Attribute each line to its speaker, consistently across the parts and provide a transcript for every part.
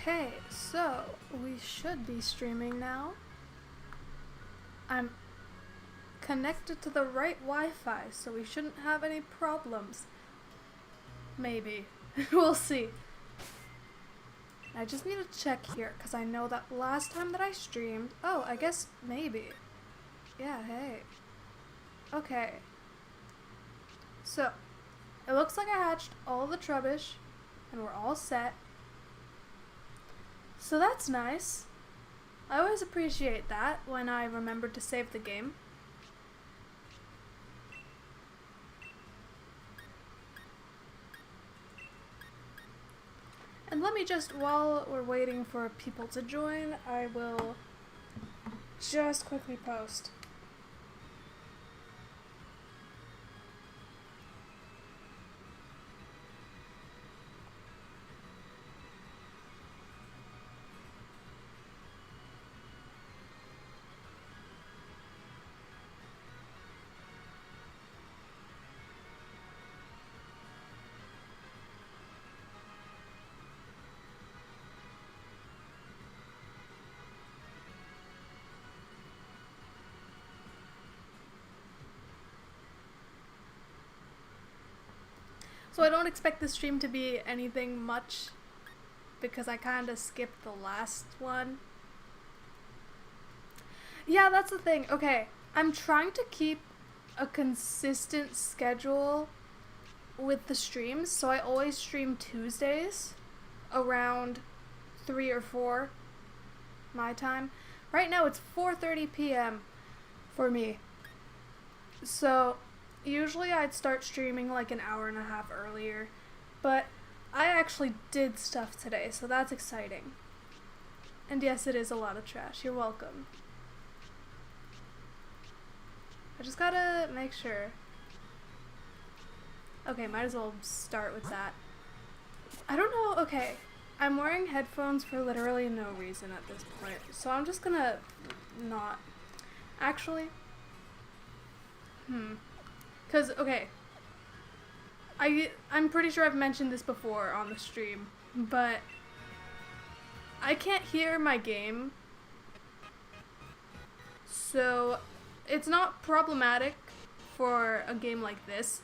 Speaker 1: Okay, so we should be streaming now. I'm connected to the right Wi-Fi, so we shouldn't have any problems. Maybe. We'll see. I just need to check here, because I know that last time that I streamed... Oh, I guess maybe. Yeah, hey. Okay. So, it looks like I hatched all the Trubbish, and we're all set. So that's nice. I always appreciate that when I remember to save the game. And let me just, while we're waiting for people to join, I will just quickly post. So I don't expect the stream to be anything much because I kind of skipped the last one. Yeah, that's the thing. Okay, I'm trying to keep a consistent schedule with the streams, so I always stream Tuesdays around 3 or 4 my time. Right now it's 4:30 p.m. for me. So usually I'd start streaming like an hour and a half earlier, but I actually did stuff today, so that's exciting. And yes, it is a lot of trash. You're welcome. I just gotta make sure. Okay, might as well start with that. I don't know, okay. I'm wearing headphones for literally no reason at this point, so I'm just gonna not. Actually, Cause, okay, I'm pretty sure I've mentioned this before on the stream, but I can't hear my game, so it's not problematic for a game like this.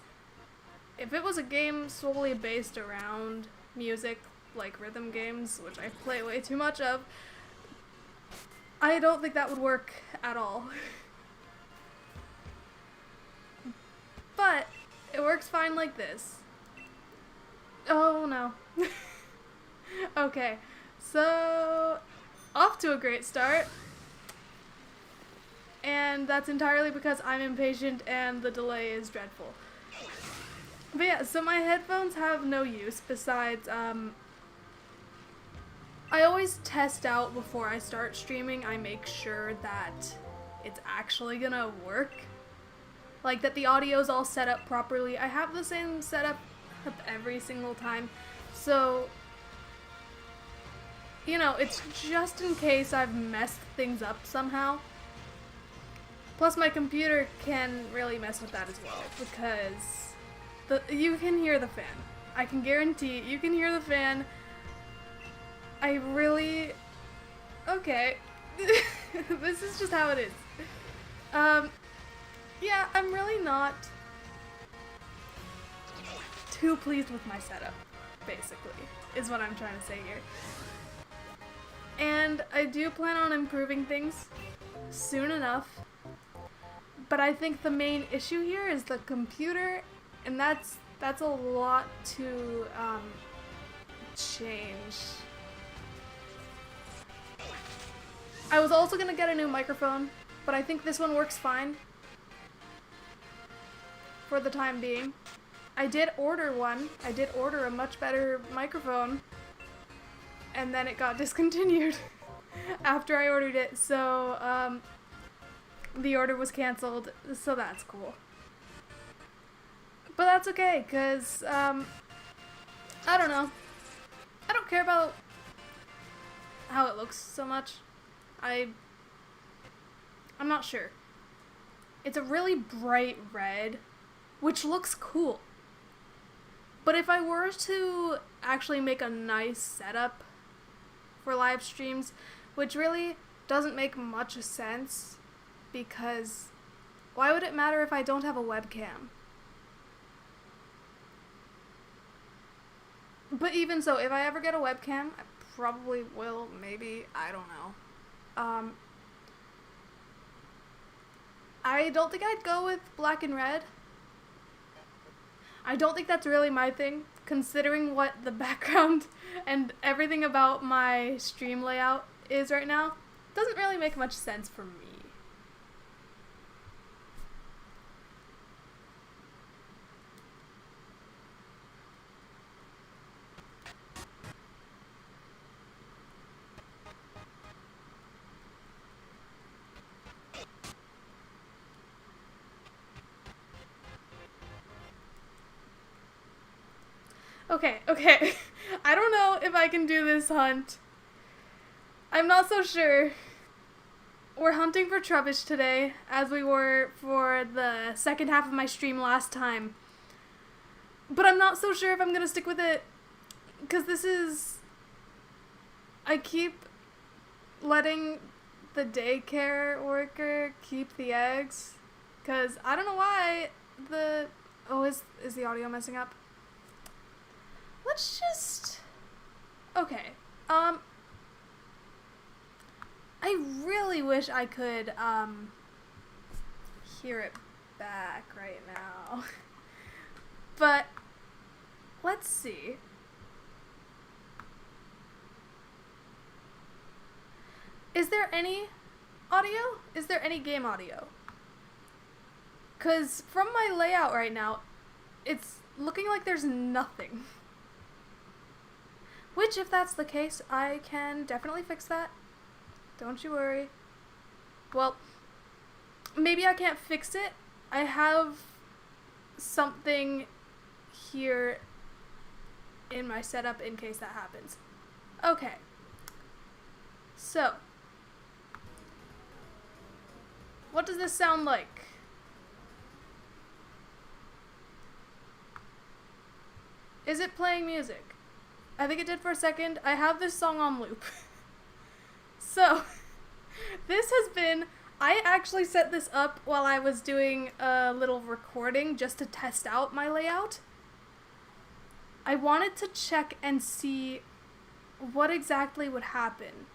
Speaker 1: If it was a game solely based around music, like rhythm games, which I play way too much of, I don't think that would work at all. But it works fine like this. Oh no. Okay, so off to a great start. And that's entirely because I'm impatient and the delay is dreadful. But yeah, so my headphones have no use besides, I always test out before I start streaming. I make sure that it's actually gonna work. Like, that the audio's all set up properly. I have the same setup every single time, so, you know, it's just in case I've messed things up somehow. Plus, my computer can really mess with that as well, because you can hear the fan. I can guarantee you can hear the fan. I really... Okay. This is just how it is. Yeah, I'm really not too pleased with my setup, basically, is what I'm trying to say here. And I do plan on improving things soon enough, but I think the main issue here is the computer, and that's a lot to change. I was also gonna get a new microphone, but I think this one works fine for the time being. I did order one. I did order a much better microphone, and then it got discontinued after I ordered it, so the order was canceled, so that's cool. But that's okay, because I don't know. I don't care about how it looks so much. I'm not sure. It's a really bright red, which looks cool. But if I were to actually make a nice setup for live streams, which really doesn't make much sense because why would it matter if I don't have a webcam? But even so, if I ever get a webcam, I probably will, maybe, I don't know. I don't think I'd go with black and red. I don't think that's really my thing, considering what the background and everything about my stream layout is right now. It doesn't really make much sense for me. Okay. I don't know if I can do this hunt. I'm not so sure. We're hunting for Trubbish today, as we were for the second half of my stream last time. But I'm not so sure if I'm gonna stick with it, because I keep letting the daycare worker keep the eggs, because I don't know why is the audio messing up? Let's just... Okay. I really wish I could, hear it back right now. But, let's see. Is there any audio? Is there any game audio? 'Cause from my layout right now, it's looking like there's nothing. Which, if that's the case, I can definitely fix that. Don't you worry. Well, maybe I can't fix it. I have something here in my setup in case that happens. Okay. So, what does this sound like? Is it playing music? I think it did for a second. I have this song on loop. So, this has been... I actually set this up while I was doing a little recording just to test out my layout. I wanted to check and see what exactly would happen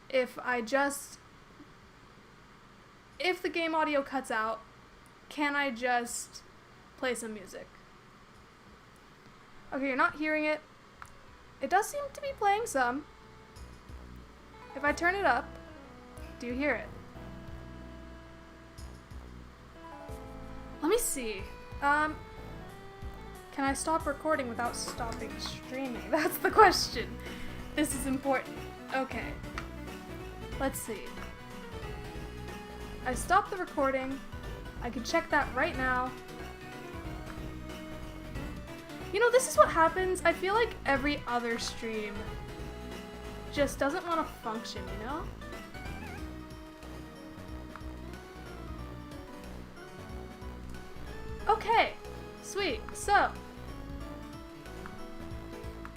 Speaker 1: if the game audio cuts out, can I just play some music? Okay, you're not hearing it. It does seem to be playing some. If I turn it up, do you hear it? Let me see. Can I stop recording without stopping streaming? That's the question. This is important. Okay. Let's see. I stopped the recording. I can check that right now. You know, this is what happens. I feel like every other stream just doesn't want to function, you know? Okay, sweet. So,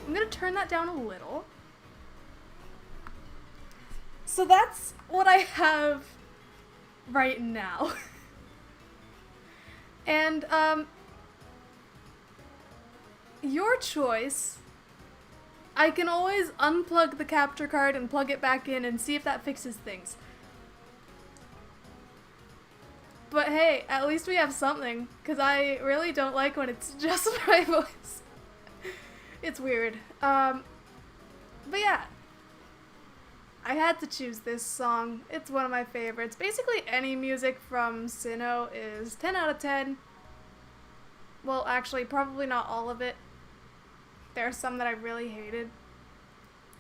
Speaker 1: I'm gonna turn that down a little. So that's what I have right now. And, your choice. I can always unplug the capture card and plug it back in and see if that fixes things. But hey, at least we have something, because I really don't like when it's just my voice. It's weird. But yeah. I had to choose this song. It's one of my favorites. Basically any music from Sinnoh is 10 out of 10. Well, actually, probably not all of it. There are some that I really hated.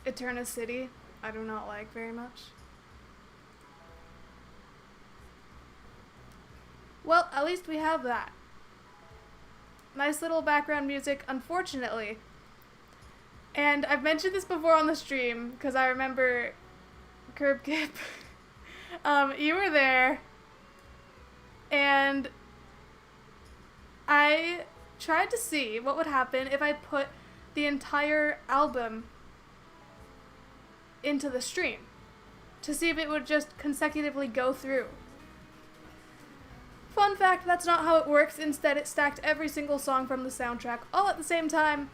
Speaker 1: Eterna City, I do not like very much. Well, at least we have that. Nice little background music, unfortunately. And I've mentioned this before on the stream, because I remember Curb Kip. You were there. And I tried to see what would happen if I put the entire album into the stream to see if it would just consecutively go through. Fun fact, that's not how it works. Instead, it stacked every single song from the soundtrack all at the same time.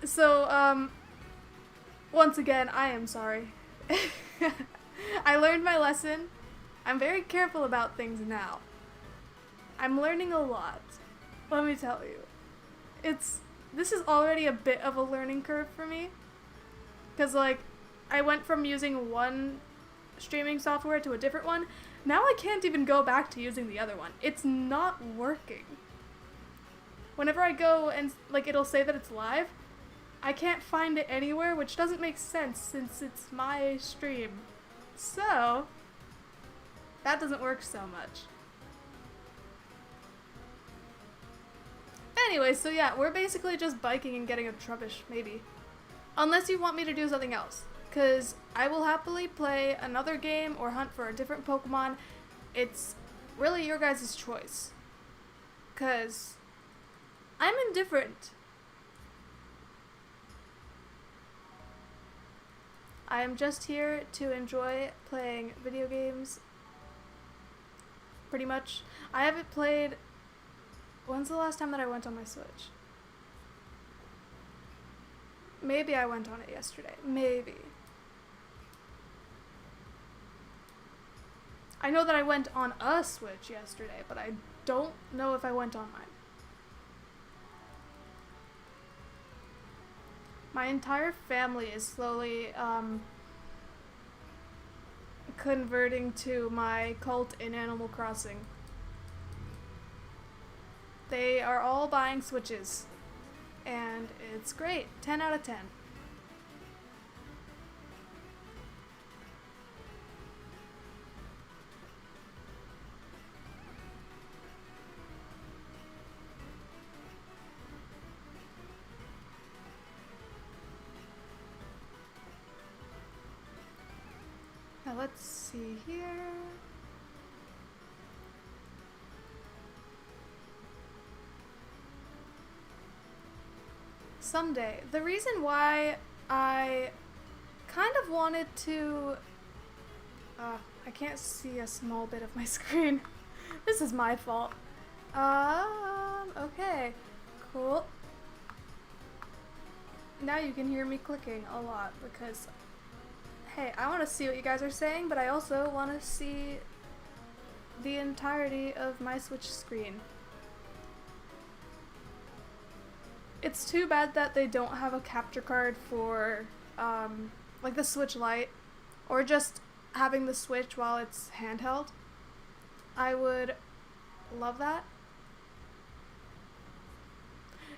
Speaker 1: So, once again, I am sorry. I learned my lesson. I'm very careful about things now. I'm learning a lot. Let me tell you. This is already a bit of a learning curve for me. Because, like, I went from using one streaming software to a different one. Now I can't even go back to using the other one. It's not working. Whenever I go and, like, it'll say that it's live, I can't find it anywhere, which doesn't make sense since it's my stream. So, that doesn't work so much. Anyway, so yeah, we're basically just biking and getting a Trubbish, maybe. Unless you want me to do something else. Because I will happily play another game or hunt for a different Pokemon. It's really your guys' choice. Because I'm indifferent. I am just here to enjoy playing video games. Pretty much. I haven't played... When's the last time that I went on my Switch? Maybe I went on it yesterday. Maybe. I know that I went on a Switch yesterday, but I don't know if I went on mine. My entire family is slowly converting to my cult in Animal Crossing. They are all buying Switches, and it's great. 10 out of 10. Now let's see here. Someday. The reason why I kind of wanted to... I can't see a small bit of my screen. This is my fault. Okay. Cool. Now you can hear me clicking a lot because... Hey, I want to see what you guys are saying, but I also want to see the entirety of my Switch screen. It's too bad that they don't have a capture card for, like the Switch Lite, or just having the Switch while it's handheld. I would love that.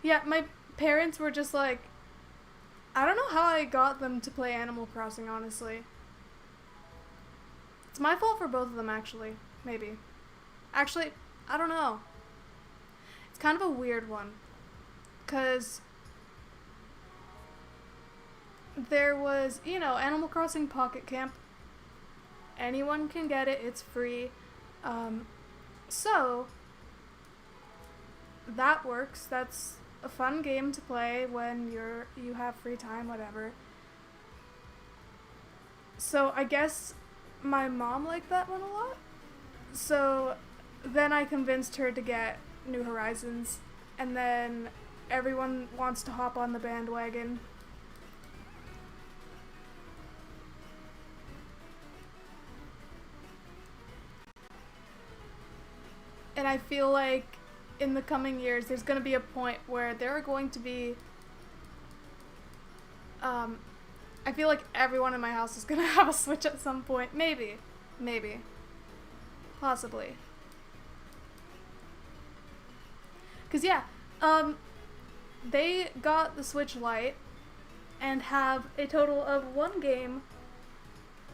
Speaker 1: Yeah, my parents were just like, I don't know how I got them to play Animal Crossing, honestly. It's my fault for both of them, actually. Maybe. Actually, I don't know. It's kind of a weird one. Because there was, you know, Animal Crossing Pocket Camp. Anyone can get it. It's free. So, that works. That's a fun game to play when you have free time, whatever. So I guess my mom liked that one a lot. So then I convinced her to get New Horizons, and then everyone wants to hop on the bandwagon. And I feel like in the coming years, there's going to be a point where there are going to be, I feel like everyone in my house is going to have a Switch at some point. Maybe. Possibly. Because, yeah, they got the Switch Lite and have a total of one game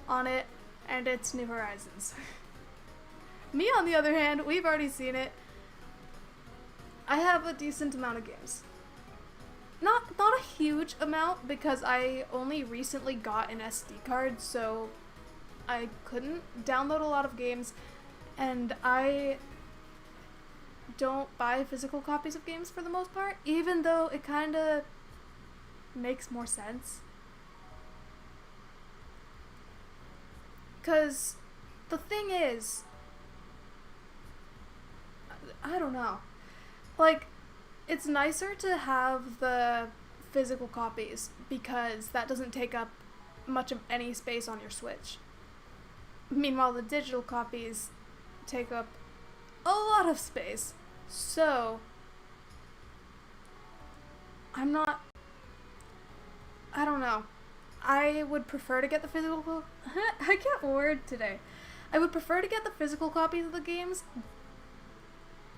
Speaker 1: on it, and it's New Horizons. Me, on the other hand, we've already seen it. I have a decent amount of games. Not a huge amount, because I only recently got an SD card, so I couldn't download a lot of games, and I don't buy physical copies of games for the most part, even though it kinda makes more sense. Because the thing is, I don't know. Like, it's nicer to have the physical copies because that doesn't take up much of any space on your Switch. Meanwhile, the digital copies take up a lot of space. So, I don't know. I would prefer to get the physical... I can't word today. I would prefer to get the physical copies of the games,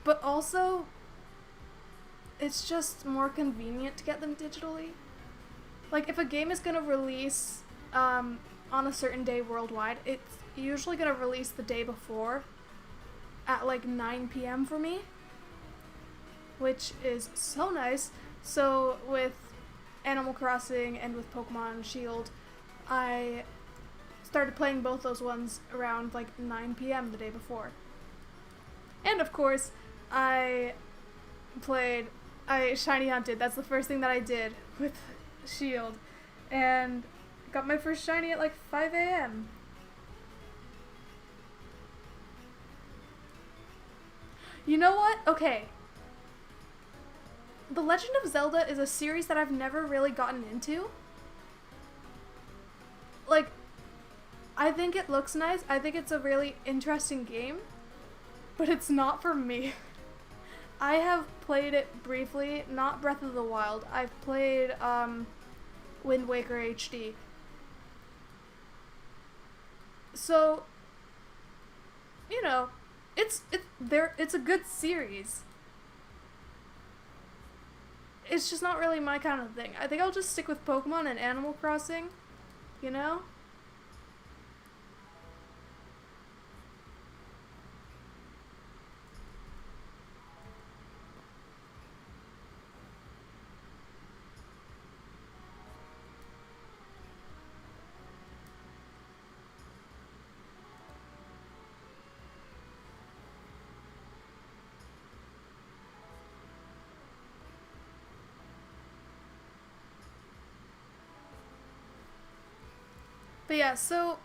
Speaker 1: but also, it's just more convenient to get them digitally. Like, if a game is going to release on a certain day worldwide, it's usually going to release the day before at like 9 p.m. for me, which is so nice. So with Animal Crossing and with Pokemon Shield, I started playing both those ones around like 9 p.m. the day before. And of course, I shiny hunted. That's the first thing that I did with Shield. And got my first shiny at like 5 a.m. You know what? Okay. The Legend of Zelda is a series that I've never really gotten into. Like, I think it looks nice. I think it's a really interesting game. But it's not for me. I have played it briefly, not Breath of the Wild. I've played Wind Waker HD. So, you know, it's a good series. It's just not really my kind of thing. I think I'll just stick with Pokemon and Animal Crossing, you know? But yeah, so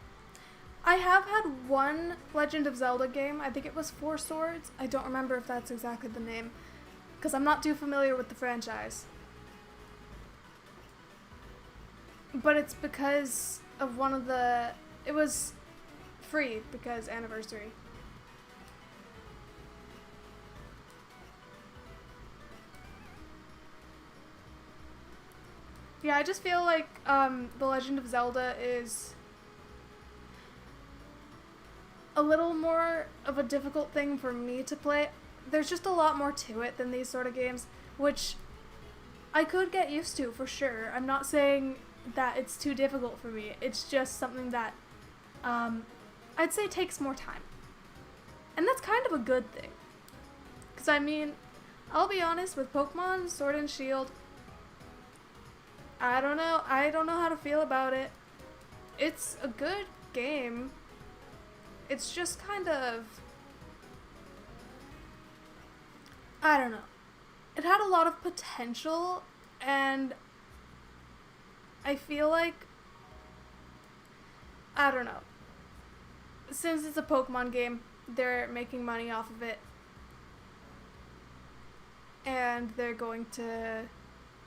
Speaker 1: I have had one Legend of Zelda game. I think it was Four Swords. I don't remember if that's exactly the name, because I'm not too familiar with the franchise. But it's because of it was free because anniversary. Yeah, I just feel like The Legend of Zelda is a little more of a difficult thing for me to play. There's just a lot more to it than these sort of games, which I could get used to for sure. I'm not saying that it's too difficult for me. It's just something that I'd say takes more time. And that's kind of a good thing. Because I mean, I'll be honest, with Pokemon Sword and Shield, I don't know how to feel about it. It's a good game. It's just kind of, I don't know. It had a lot of potential, and I feel like, I don't know. Since it's a Pokemon game, they're making money off of it. And they're going to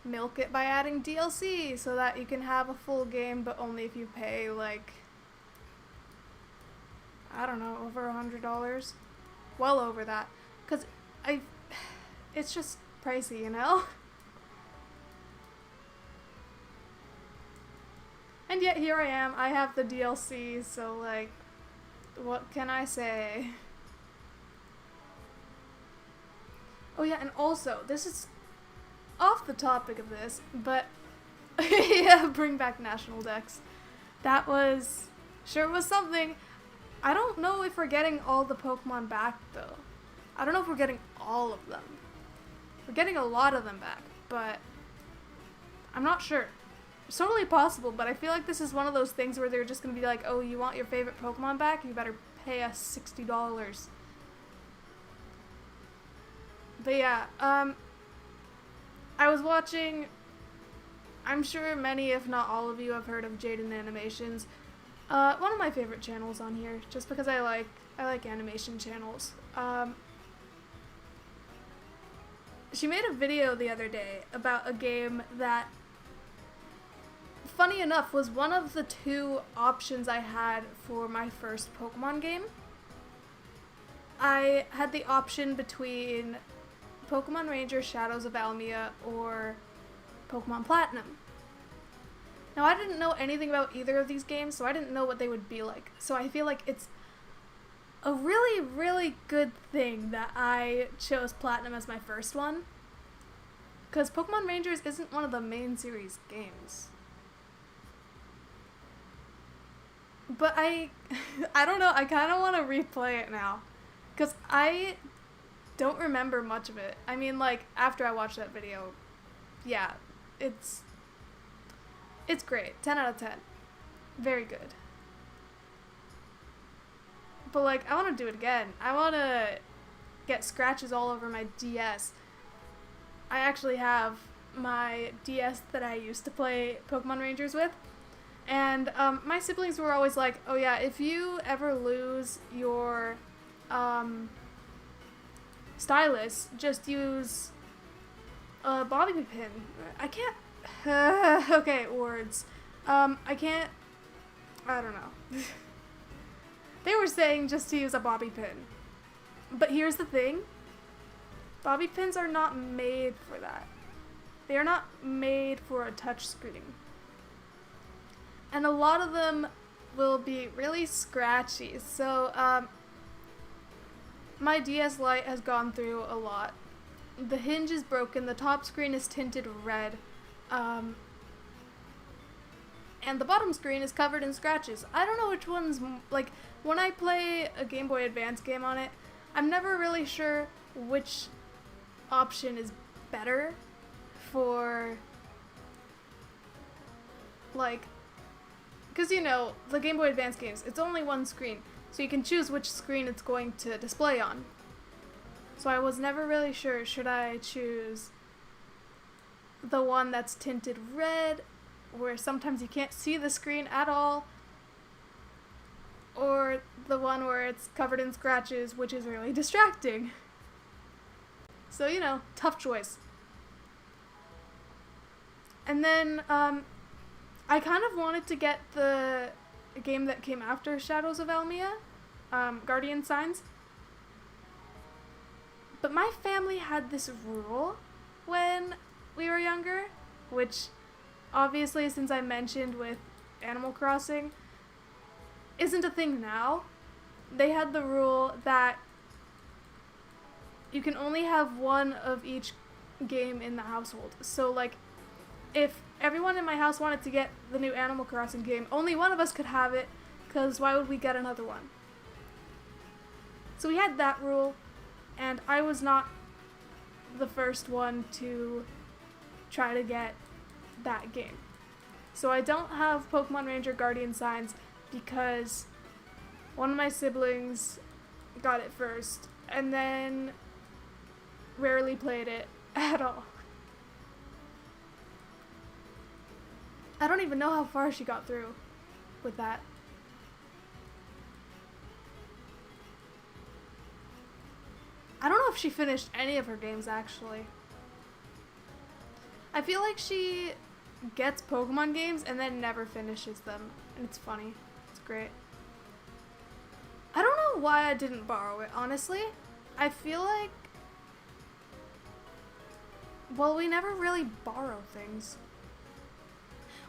Speaker 1: milk it by adding DLC so that you can have a full game, but only if you pay like, I don't know, over $100, well over that, because it's just pricey, you know. And yet here I am. I have the DLC, so like, what can I say? Oh yeah, and also this is off the topic of this, but yeah, bring back National Dex. That was something. I don't know if we're getting all the Pokemon back though. I don't know if we're getting all of them. We're getting a lot of them back, but I'm not sure. It's totally possible, but I feel like this is one of those things where they're just gonna be like, oh, you want your favorite Pokemon back? You better pay us $60. But yeah, I was watching, I'm sure many, if not all of you, have heard of Jaden Animations. One of my favorite channels on here, just because I like animation channels. She made a video the other day about a game that, funny enough, was one of the two options I had for my first Pokemon game. I had the option between Pokemon Ranger Shadows of Almia or Pokemon Platinum. Now, I didn't know anything about either of these games, so I didn't know what they would be like. So I feel like it's a really, really good thing that I chose Platinum as my first one. Because Pokemon Rangers isn't one of the main series games. But I don't know, I kind of want to replay it now. Because I don't remember much of it. I mean, like, after I watched that video, yeah, it's great. 10 out of 10. Very good. But, like, I want to do it again. I want to get scratches all over my DS. I actually have my DS that I used to play Pokemon Rangers with. And my siblings were always like, oh yeah, if you ever lose your stylus, just use a bobby pin. I can't... okay, words. I don't know. They were saying just to use a bobby pin. But here's the thing. Bobby pins are not made for that. They are not made for a touch screen. And a lot of them will be really scratchy. So, my DS Lite has gone through a lot. The hinge is broken, the top screen is tinted red, and the bottom screen is covered in scratches. I don't know which one's, like, when I play a Game Boy Advance game on it, I'm never really sure which option is better for, like, because, you know, the Game Boy Advance games, it's only one screen, so you can choose which screen it's going to display on. So I was never really sure, should I choose the one that's tinted red, where sometimes you can't see the screen at all, or the one where it's covered in scratches, which is really distracting. So, you know, tough choice. And then, I kind of wanted to get the game that came after Shadows of Almia, Guardian Signs. But my family had this rule when we were younger, which obviously, since I mentioned with Animal Crossing, isn't a thing now. They had the rule that you can only have one of each game in the household. So, like, if everyone in my house wanted to get the new Animal Crossing game, only one of us could have it, because why would we get another one? So we had that rule, and I was not the first one to try to get that game. So I don't have Pokemon Ranger Guardian Signs because one of my siblings got it first, and then rarely played it at all. I don't even know how far she got through with that. I don't know if she finished any of her games, actually. I feel like she gets Pokemon games and then never finishes them. And it's funny. It's great. I don't know why I didn't borrow it, honestly. I feel like... well, we never really borrow things.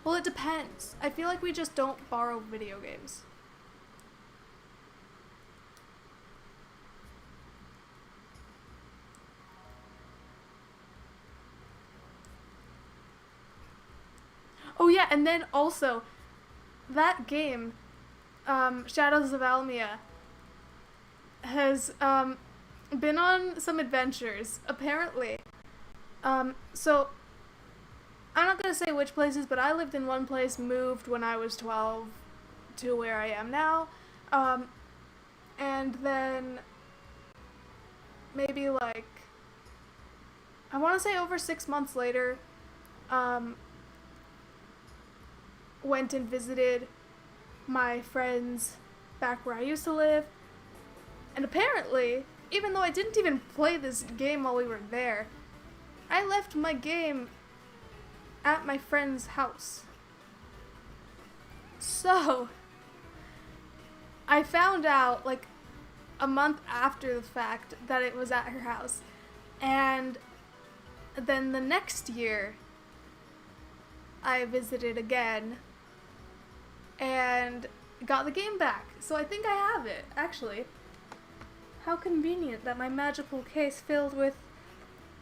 Speaker 1: Well, it depends. I feel like we just don't borrow video games. Oh yeah, and then also, that game, Shadows of Almia, has been on some adventures, apparently. So, I'm not going to say which places, but I lived in one place, moved when I was 12 to where I am now, and then maybe like, I want to say over 6 months later, went and visited my friends back where I used to live. And apparently, even though I didn't even play this game while we were there, I left my game at my friend's house. So, I found out like a month after the fact that it was at her house. And then the next year, I visited again and got the game back. So I think I have it, actually. How convenient that my magical case filled with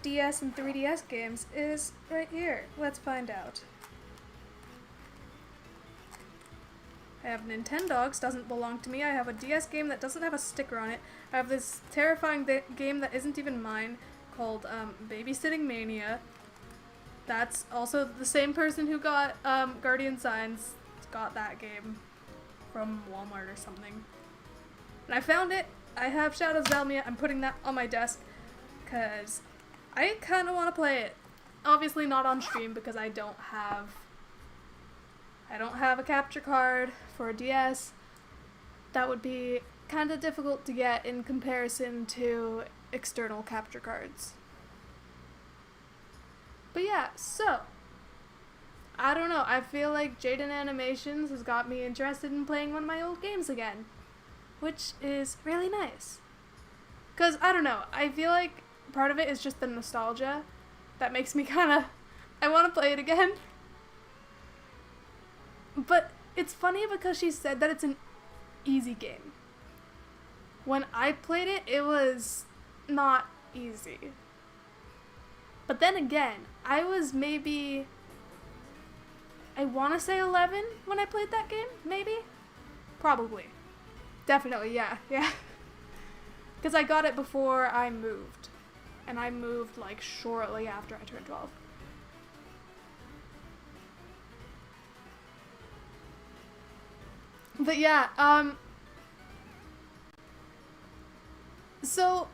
Speaker 1: DS and 3DS games is right here. Let's find out. I have Nintendogs, doesn't belong to me. I have a DS game that doesn't have a sticker on it. I have this terrifying game that isn't even mine called Babysitting Mania. That's also the same person who got Guardian Signs got that game from Walmart or something. And I found it. I have Shadows of Elmia. I'm putting that on my desk because I kind of want to play it. Obviously not on stream because I don't have a capture card for a DS. That would be kind of difficult to get in comparison to external capture cards. But yeah, so I don't know. I feel like Jaden Animations has got me interested in playing one of my old games again, which is really nice. Because, I don't know, I feel like part of it is just the nostalgia that makes me I want to play it again. But it's funny because she said that it's an easy game. When I played it, it was not easy. But then again, I was maybe, I want to say 11 when I played that game, maybe? Probably. Definitely, yeah. Because I got it before I moved. And I moved like shortly after I turned 12. But yeah, so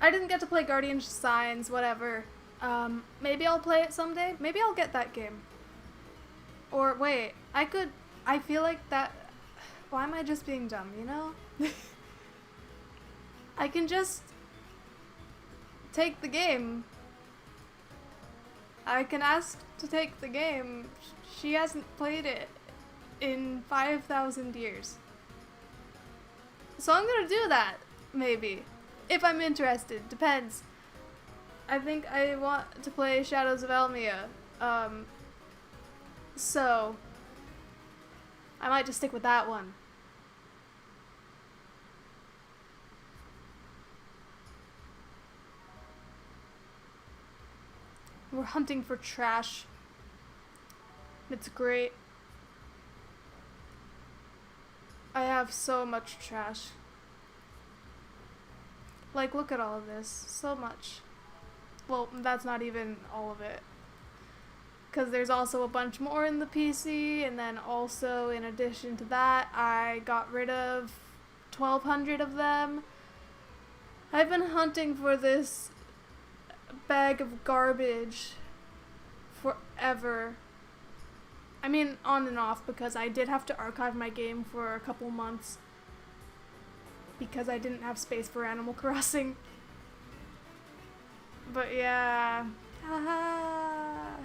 Speaker 1: I didn't get to play Guardian Signs, whatever. Maybe I'll play it someday. Maybe I'll get that game. Or wait, I feel like that, why am I just being dumb, you know? I can just take the game. I can ask to take the game. She hasn't played it in 5,000 years. So I'm gonna do that, maybe. If I'm interested, depends. I think I want to play Shadows of Elmia. So I might just stick with that one. We're hunting for trash. It's great. I have so much trash. Like, look at all of this. So much. Well, that's not even all of it. Because there's also a bunch more in the PC, and then also, in addition to that, I got rid of 1,200 of them. I've been hunting for this bag of garbage forever. I mean, on and off, because I did have to archive my game for a couple months because I didn't have space for Animal Crossing. But yeah. Haha.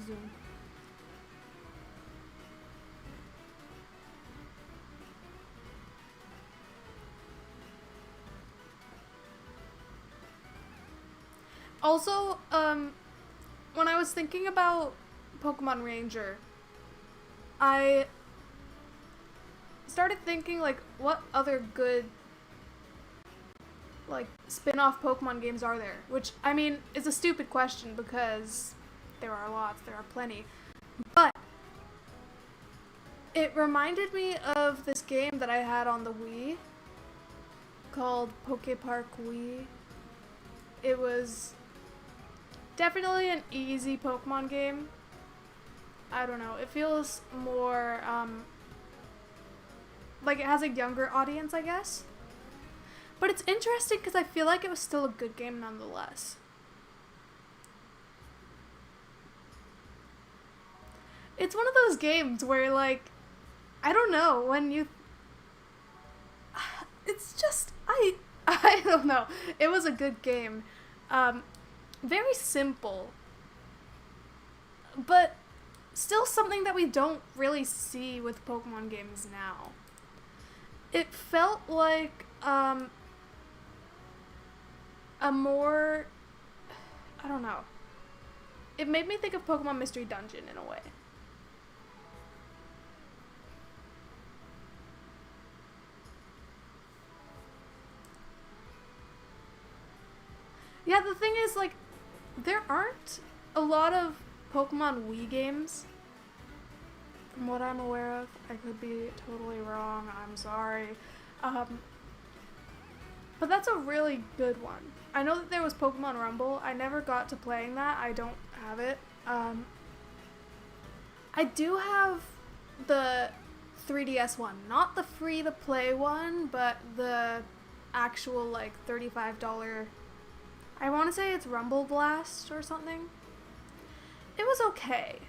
Speaker 1: Zoom. Also, when I was thinking about Pokemon Ranger, I started thinking, like, what other good, like, spin-off Pokemon games are there? Which, I mean, is a stupid question because there are lots, there are plenty. But it reminded me of this game that I had on the Wii called Pokepark Wii. It was definitely an easy Pokemon game. I don't know, it feels more, like it has a younger audience, I guess. But it's interesting because I feel like it was still a good game nonetheless. It's one of those games where, like, I don't know, when you... It's just, I don't know. It was a good game. Very simple. But still something that we don't really see with Pokemon games now. It felt like, a more... I don't know. It made me think of Pokemon Mystery Dungeon in a way. Yeah, the thing is, like, there aren't a lot of Pokemon Wii games, from what I'm aware of. I could be totally wrong, I'm sorry. But that's a really good one. I know that there was Pokemon Rumble. I never got to playing that. I don't have it. I do have the 3DS one. Not the free-to-play one, but the actual, like, $35... I want to say it's Rumble Blast or something. It was okay.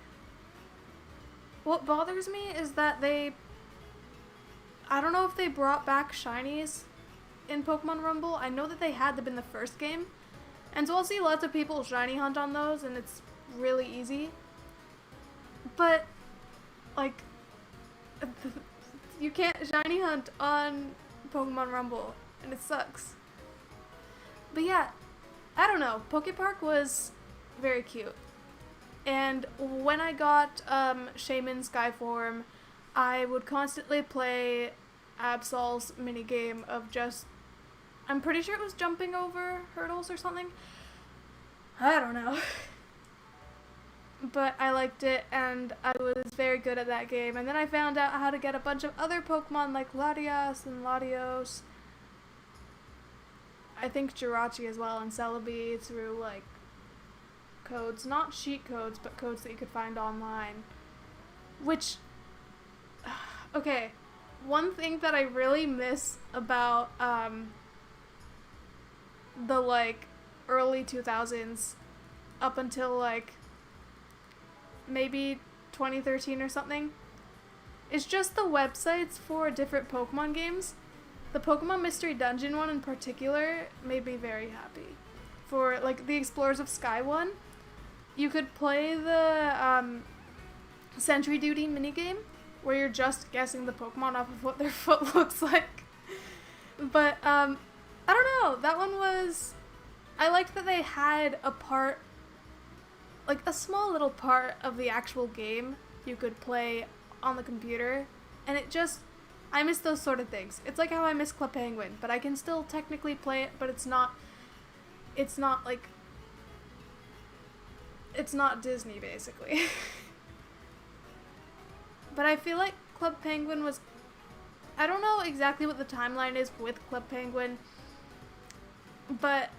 Speaker 1: What bothers me is that I don't know if they brought back shinies in Pokemon Rumble. I know that they had them in the first game. And so I'll see lots of people shiny hunt on those, and it's really easy. But, like, you can't shiny hunt on Pokemon Rumble, and it sucks. But yeah, I don't know. Pokepark was very cute. And when I got Shaman Skyform, I would constantly play Absol's minigame of just... I'm pretty sure it was jumping over hurdles or something. I don't know. But I liked it, and I was very good at that game. And then I found out how to get a bunch of other Pokemon like Latias and Latios. I think Jirachi as well, and Celebi through, like, codes. Not cheat codes, but codes that you could find online. Which... Okay, one thing that I really miss about, the, like, early 2000s up until, like, maybe 2013 or something, is just the websites for different Pokemon games. The Pokemon Mystery Dungeon one in particular made me very happy. For, like, the Explorers of Sky one, you could play the Sentry Duty minigame, where you're just guessing the Pokemon off of what their foot looks like. But, I don't know, that one was... I liked that they had a part, like a small little part of the actual game you could play on the computer, and it just... I miss those sort of things. It's like how I miss Club Penguin, but I can still technically play it, but it's not like... It's not Disney, basically. But I feel like Club Penguin was... I don't know exactly what the timeline is with Club Penguin, but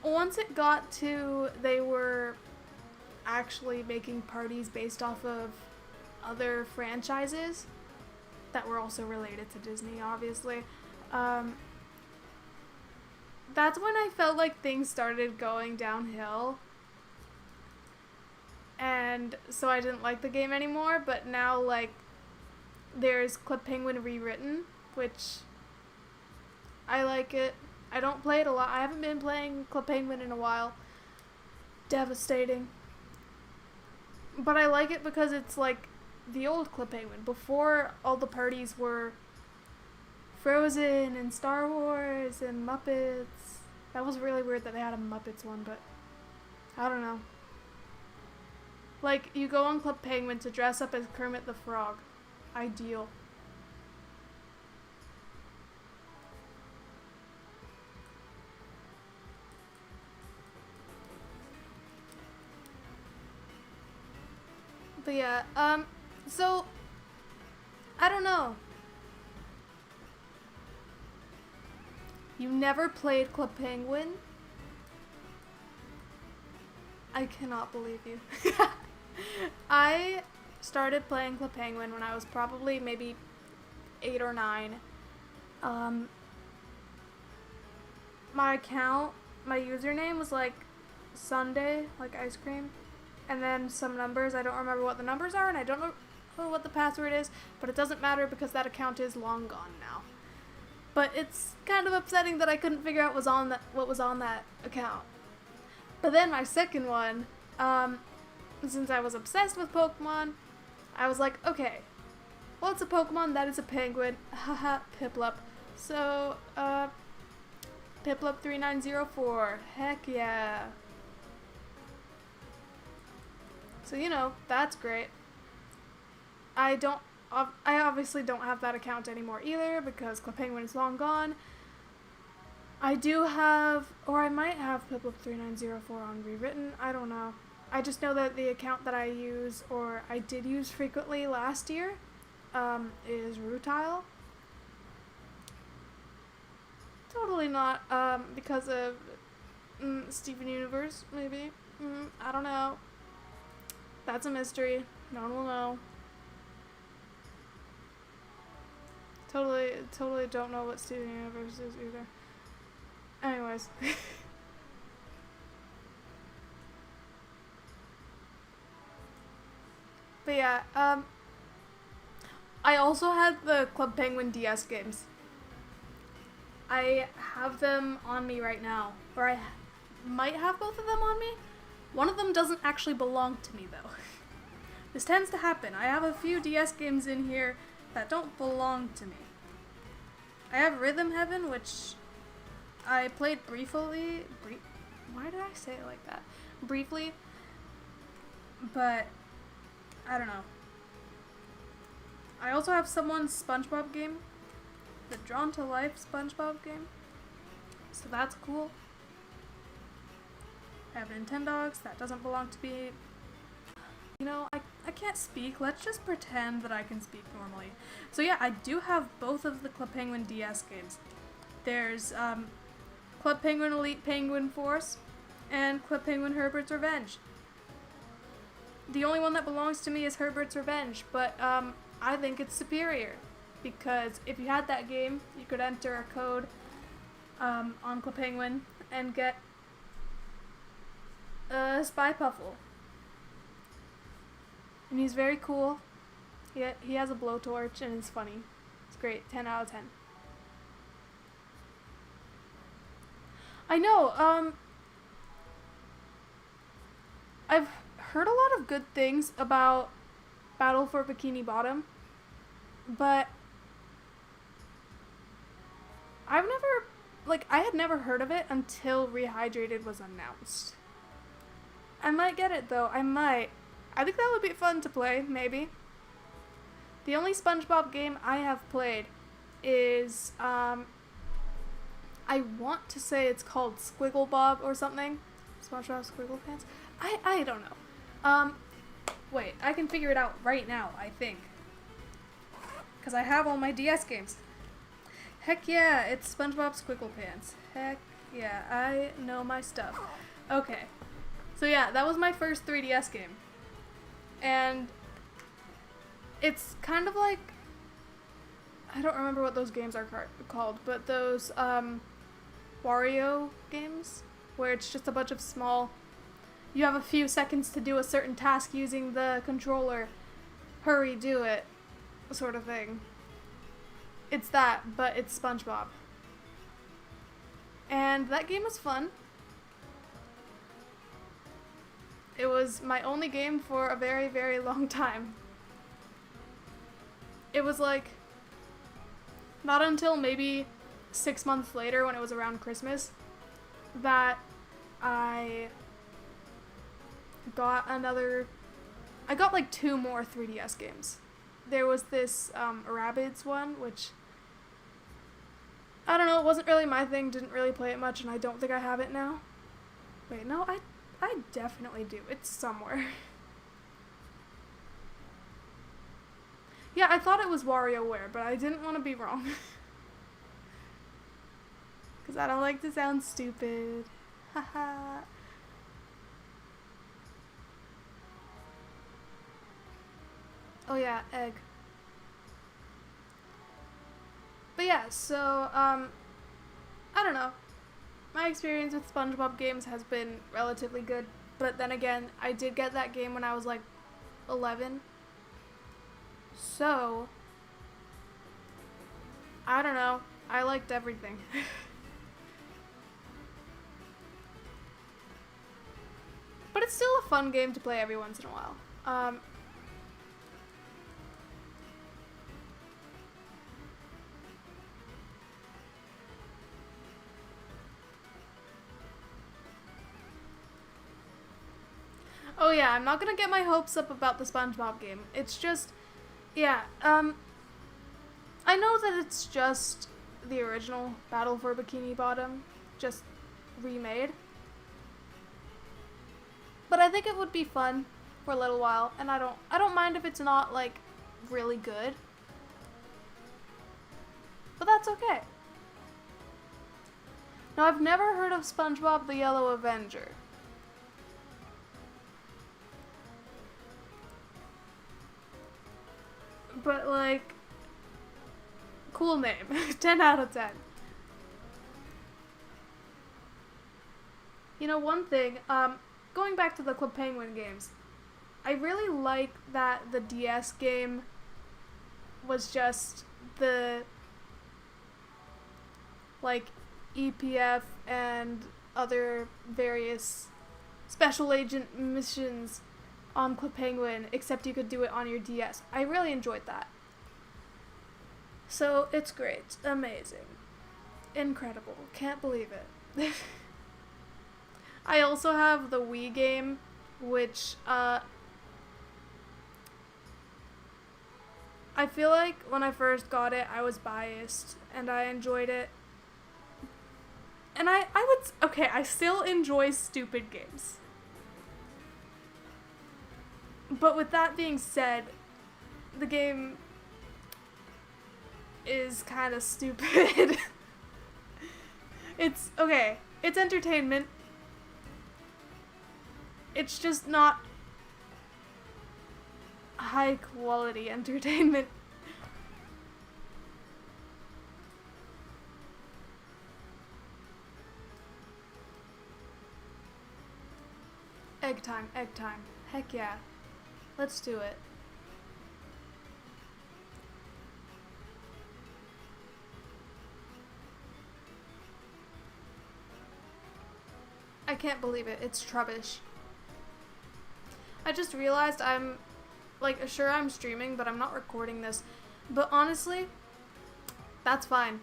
Speaker 1: once it got to they were actually making parties based off of other franchises that were also related to Disney, obviously, that's when I felt like things started going downhill. And so I didn't like the game anymore, but now, like, there's Club Penguin Rewritten, which I like it. I don't play it a lot. I haven't been playing Club Penguin in a while. Devastating. But I like it because it's like the old Club Penguin, before all the parties were Frozen and Star Wars and Muppets. That was really weird that they had a Muppets one, but I don't know. Like, you go on Club Penguin to dress up as Kermit the Frog. Ideal. But yeah, so, I don't know. You never played Club Penguin? I cannot believe you. I started playing Club Penguin when I was probably maybe 8 or 9. My account, my username was like Sunday, like ice cream. and then some numbers. I don't remember what the numbers are, and I don't know what the password is, but it doesn't matter because that account is long gone now. But it's kind of upsetting that I couldn't figure out what was on that account. But then my second one, since I was obsessed with Pokemon, I was like, okay, well, it's a Pokemon that is a penguin. Haha, Piplup. So, Piplup 3904. Heck yeah. So, you know, that's great. I obviously don't have that account anymore either because Clefairy is long gone. I do have, or I might have Piplup 3904 on Rewritten. I don't know. I just know that the account that I use, or I did use frequently last year, is Rutile. Totally not because of Steven Universe, maybe. I don't know. That's a mystery. No one will know. Totally don't know what Steven Universe is either. Anyways. But yeah, I also had the Club Penguin DS games. I have them on me right now, or I might have both of them on me. One of them doesn't actually belong to me though. This tends to happen. I have a few DS games in here that don't belong to me. I have Rhythm Heaven, which I played briefly. Why did I say it like that? Briefly. But I don't know. I also have someone's SpongeBob game. The Drawn to Life SpongeBob game. So that's cool. I have Nintendogs. That doesn't belong to me. You know, I can't speak. Let's just pretend that I can speak normally. So yeah, I do have both of the Club Penguin DS games. There's Club Penguin Elite Penguin Force and Club Penguin Herbert's Revenge. The only one that belongs to me is Herbert's Revenge, but I think it's superior because if you had that game, you could enter a code on Club Penguin and get a Spy Puffle. And he's very cool. He has a blowtorch and it's funny. It's great. 10 out of 10. I know, I've heard a lot of good things about Battle for Bikini Bottom, but I had never heard of it until Rehydrated was announced. I might get it though, I might. I think that would be fun to play, maybe. The only SpongeBob game I have played is, I want to say it's called Squiggle Bob or something. SpongeBob Squiggle Pants? I don't know. Wait, I can figure it out right now, I think. Because I have all my DS games. Heck yeah, it's SpongeBob Squiggle Pants. Heck yeah, I know my stuff. Okay. So yeah, that was my first 3DS game. And it's kind of like, I don't remember what those games are called, but those Wario games where it's just a bunch of small, you have a few seconds to do a certain task using the controller, hurry, do it, sort of thing. It's that, but it's SpongeBob. And that game was fun. It was my only game for a very, very long time. It was like, not until maybe 6 months later when it was around Christmas that I got like 2 more 3DS games. There was this Rabbids one, which, I don't know, it wasn't really my thing, didn't really play it much, and I don't think I have it now. Wait, no, I definitely do. It's somewhere. Yeah, I thought it was WarioWare, but I didn't want to be wrong. Because I don't like to sound stupid. Haha. Oh yeah, egg. But yeah, so, I don't know. My experience with SpongeBob games has been relatively good. But then again, I did get that game when I was like 11. So, I don't know. I liked everything. But it's still a fun game to play every once in a while. Oh yeah, I'm not gonna get my hopes up about the SpongeBob game. It's just, yeah, I know that it's just the original Battle for Bikini Bottom, just remade. But I think it would be fun for a little while, and I don't mind if it's not like really good. But that's okay. Now I've never heard of SpongeBob the Yellow Avenger. But like, cool name. 10 out of 10. You know, one thing, going back to the Club Penguin games, I really like that the DS game was just the, like, EPF and other various special agent missions on Club Penguin, except you could do it on your DS. I really enjoyed that. So, it's great. Amazing. Incredible. Can't believe it. I also have the Wii game, which, I feel like when I first got it, I was biased, and I enjoyed it. And okay, I still enjoy stupid games. But with that being said, the game is kind of stupid. It's, okay, it's entertainment. It's just not high quality entertainment. Egg time, egg time. Heck yeah. Let's do it. I can't believe it. It's Trubbish. I just realized I'm, like, sure I'm streaming, but I'm not recording this. But honestly, that's fine.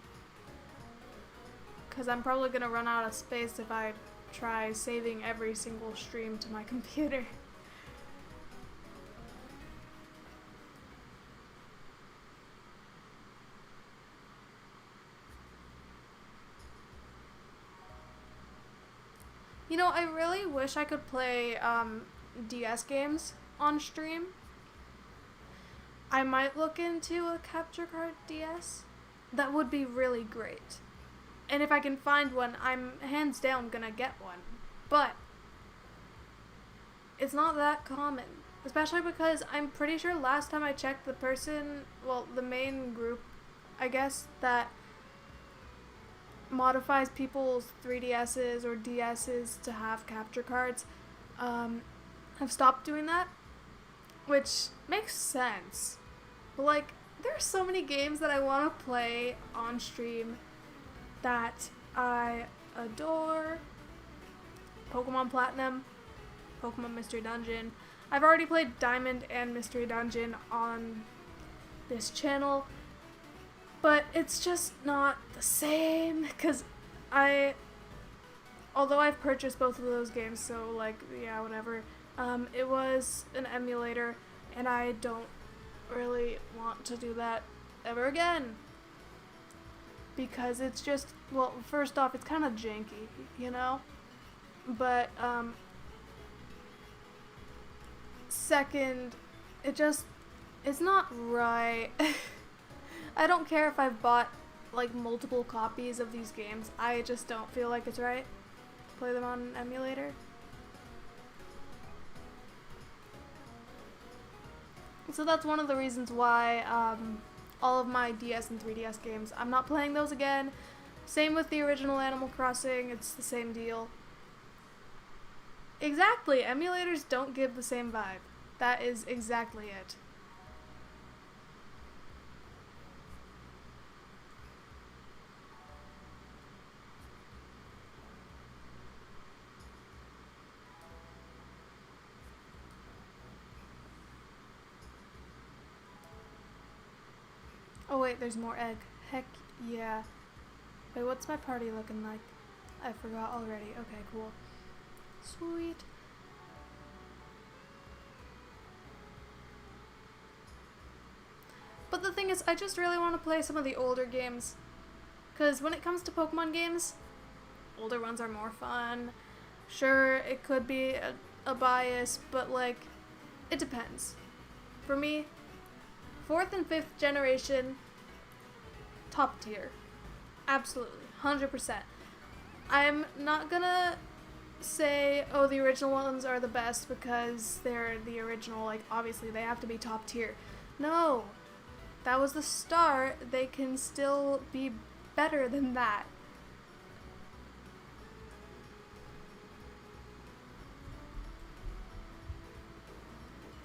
Speaker 1: Because I'm probably gonna run out of space if I try saving every single stream to my computer. You know, I really wish I could play DS games on stream. I might look into a capture card DS. That would be really great. And if I can find one, I'm hands down gonna get one. But it's not that common. Especially because I'm pretty sure last time I checked, the person, well, the main group, I guess, that modifies people's 3DSs or DSs to have capture cards, have stopped doing that, which makes sense. But like, there are so many games that I want to play on stream that I adore. Pokemon Platinum, Pokemon Mystery Dungeon. I've already played Diamond and Mystery Dungeon on this channel, but it's just not the same, because although I've purchased both of those games, so like, yeah, whatever, it was an emulator, and I don't really want to do that ever again. Because it's just, well, first off, it's kind of janky, you know? But, second, it's not right. I don't care if I've bought, like, multiple copies of these games. I just don't feel like it's right to play them on an emulator. So that's one of the reasons why, all of my DS and 3DS games, I'm not playing those again. Same with the original Animal Crossing, it's the same deal. Exactly. Emulators don't give the same vibe. That is exactly it. Oh wait, there's more egg. Heck yeah. Wait, what's my party looking like? I forgot already. Okay, cool. Sweet. But the thing is, I just really want to play some of the older games. Because when it comes to Pokemon games, older ones are more fun. Sure, it could be a bias, but like, it depends. For me, 4th and 5th generation, top tier. Absolutely. 100%. I'm not gonna say, oh, the original ones are the best because they're the original, like, obviously they have to be top tier. No. That was the start. They can still be better than that.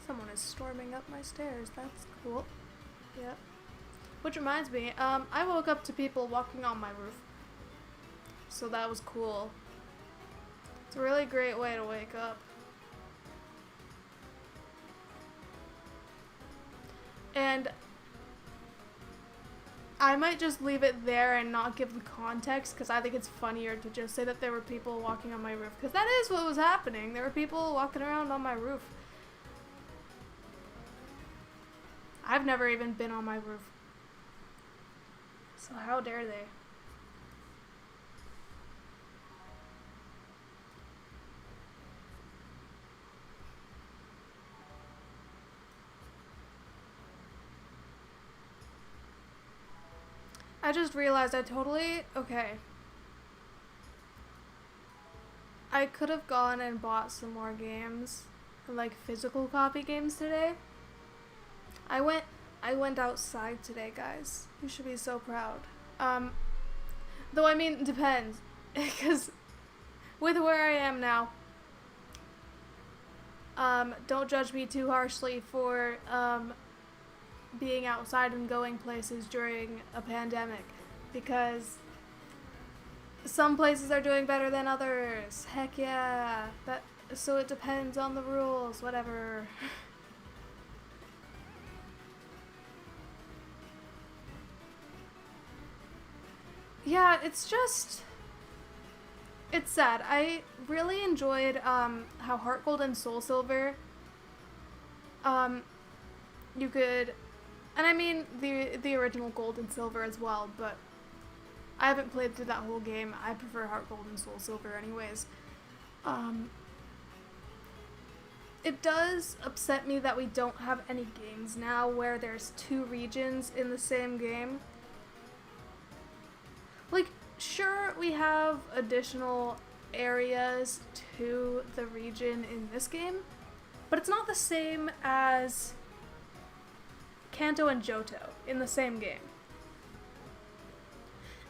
Speaker 1: Someone is storming up my stairs. That's cool. Yep. Which reminds me, I woke up to people walking on my roof. So that was cool. It's a really great way to wake up. And I might just leave it there and not give the context because I think it's funnier to just say that there were people walking on my roof, because that is what was happening. There were people walking around on my roof. I've never even been on my roof. So how dare they? I just realized okay. I could have gone and bought some more games, like physical copy games today. I went outside today, guys. You should be so proud. Though I mean, it depends. Because with where I am now, don't judge me too harshly for, being outside and going places during a pandemic, because some places are doing better than others. Heck yeah. So it depends on the rules, whatever. Yeah, it's sad. I really enjoyed how Heart Gold and Soul Silver, you could, and I mean the original Gold and Silver as well, but I haven't played through that whole game. I prefer Heart Gold and Soul Silver anyways. It does upset me that we don't have any games now where there's 2 regions in the same game. Like, sure, we have additional areas to the region in this game, but it's not the same as Kanto and Johto in the same game.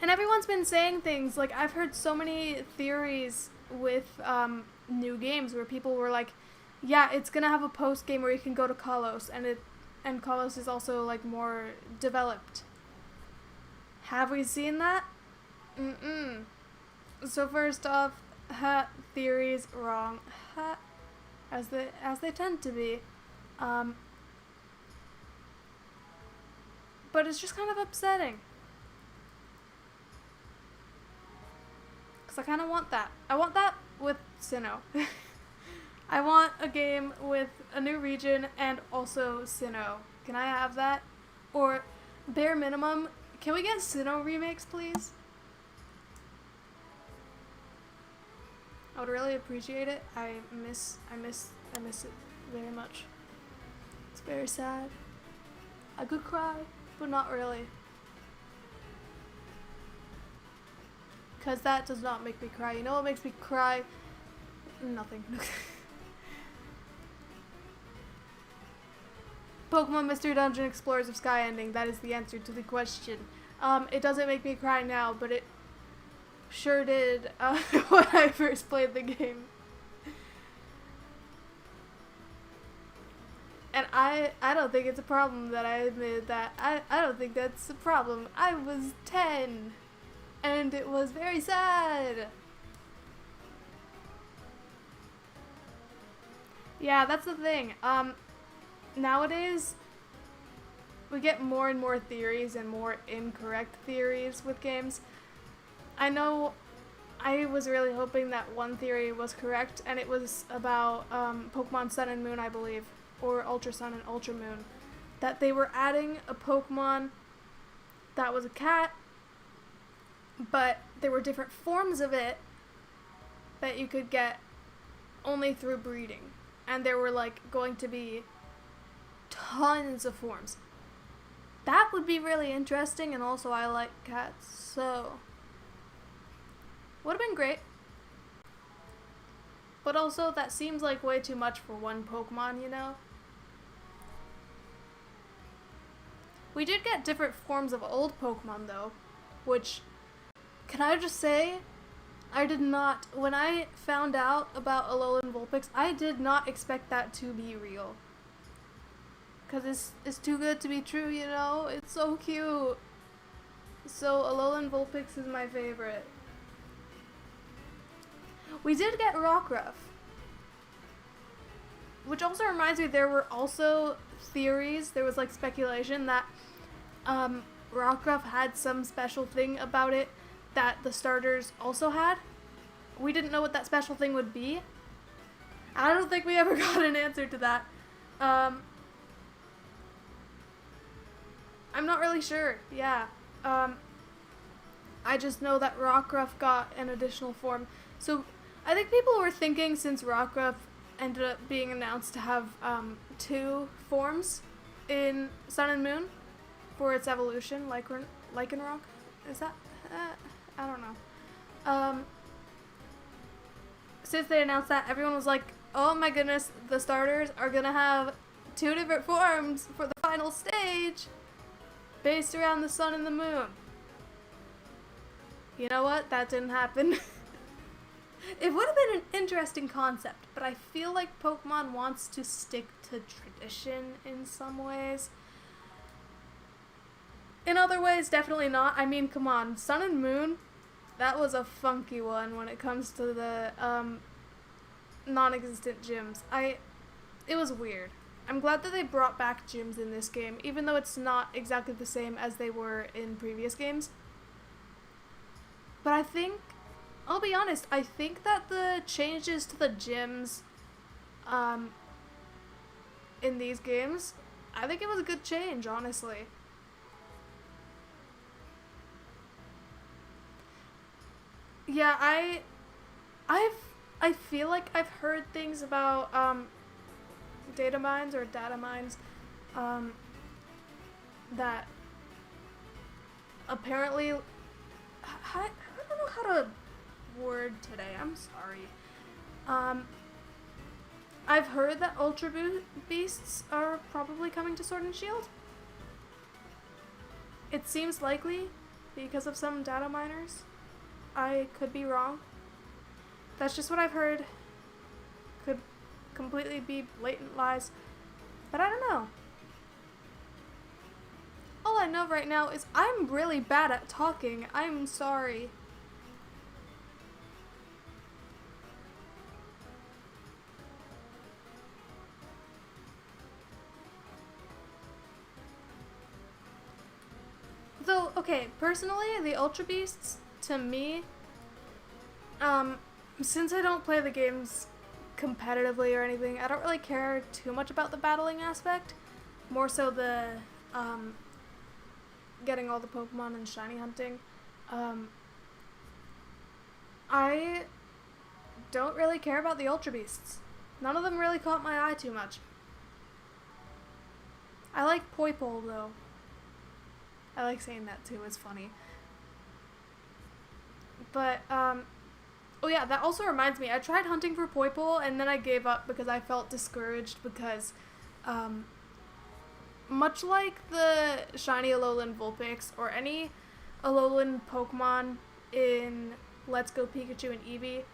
Speaker 1: And everyone's been saying things, like, I've heard so many theories with new games where people were like, yeah, it's gonna have a post game where you can go to Kalos, and Kalos is also, like, more developed. Have we seen that? Mm-mm. So first off, theories wrong. As they tend to be. But it's just kind of upsetting. Because I kind of want that. I want that with Sinnoh. I want a game with a new region and also Sinnoh. Can I have that? Or, bare minimum, can we get Sinnoh remakes, please? I would really appreciate it. I miss it very much. It's very sad. I could cry, but not really. Because that does not make me cry. You know what makes me cry? Nothing. Pokemon Mystery Dungeon Explorers of Sky ending. That is the answer to the question. It doesn't make me cry now, but it sure did when I first played the game. I don't think it's a problem that I admitted that. I don't think that's a problem. I was 10. And it was very sad. Yeah, that's the thing. Nowadays, we get more and more theories and more incorrect theories with games. I know I was really hoping that one theory was correct, and it was about Pokemon Sun and Moon, I believe, or Ultra Sun and Ultra Moon, that they were adding a Pokemon that was a cat, but there were different forms of it that you could get only through breeding. And there were, like, going to be tons of forms. That would be really interesting, and also I like cats, so would have been great. But also, that seems like way too much for one Pokemon, you know? We did get different forms of old Pokemon, though, which, can I just say, I did not, when I found out about Alolan Vulpix, I did not expect that to be real. Because it's too good to be true, you know? It's so cute. So Alolan Vulpix is my favorite. We did get Rockruff. Which also reminds me, there were also theories, there was like speculation that Rockruff had some special thing about it that the starters also had. We didn't know what that special thing would be. I don't think we ever got an answer to that. I'm not really sure, yeah. I just know that Rockruff got an additional form. So I think people were thinking, since Rockruff ended up being announced to have 2 forms in Sun and Moon for its evolution, Lycanroc, is that? I don't know. Since they announced that, everyone was like, oh my goodness, the starters are gonna have 2 different forms for the final stage based around the sun and the moon. You know what? That didn't happen. It would have been an interesting concept, but I feel like Pokemon wants to stick to tradition in some ways. In other ways, definitely not. I mean, come on, Sun and Moon, that was a funky one when it comes to the non-existent gyms. It was weird. I'm glad that they brought back gyms in this game, even though it's not exactly the same as they were in previous games. But I think, I'll be honest, I think that the changes to the gyms in these games, I think it was a good change, honestly. Yeah, I feel like I've heard things about data mines that apparently, I don't know how to word today, I'm sorry. I've heard that Ultra Beasts are probably coming to Sword and Shield. It seems likely because of some data miners. I could be wrong. That's just what I've heard. Could completely be blatant lies. But I don't know. All I know right now is I'm really bad at talking. I'm sorry. Though, okay, personally, the Ultra Beasts, to me, since I don't play the games competitively or anything, I don't really care too much about the battling aspect. More so the, getting all the Pokemon and shiny hunting. I don't really care about the Ultra Beasts. None of them really caught my eye too much. I like Poipole, though. I like saying that too, it's funny. But, oh yeah, that also reminds me, I tried hunting for Poipole and then I gave up because I felt discouraged because, much like the shiny Alolan Vulpix or any Alolan Pokemon in Let's Go Pikachu and Eevee,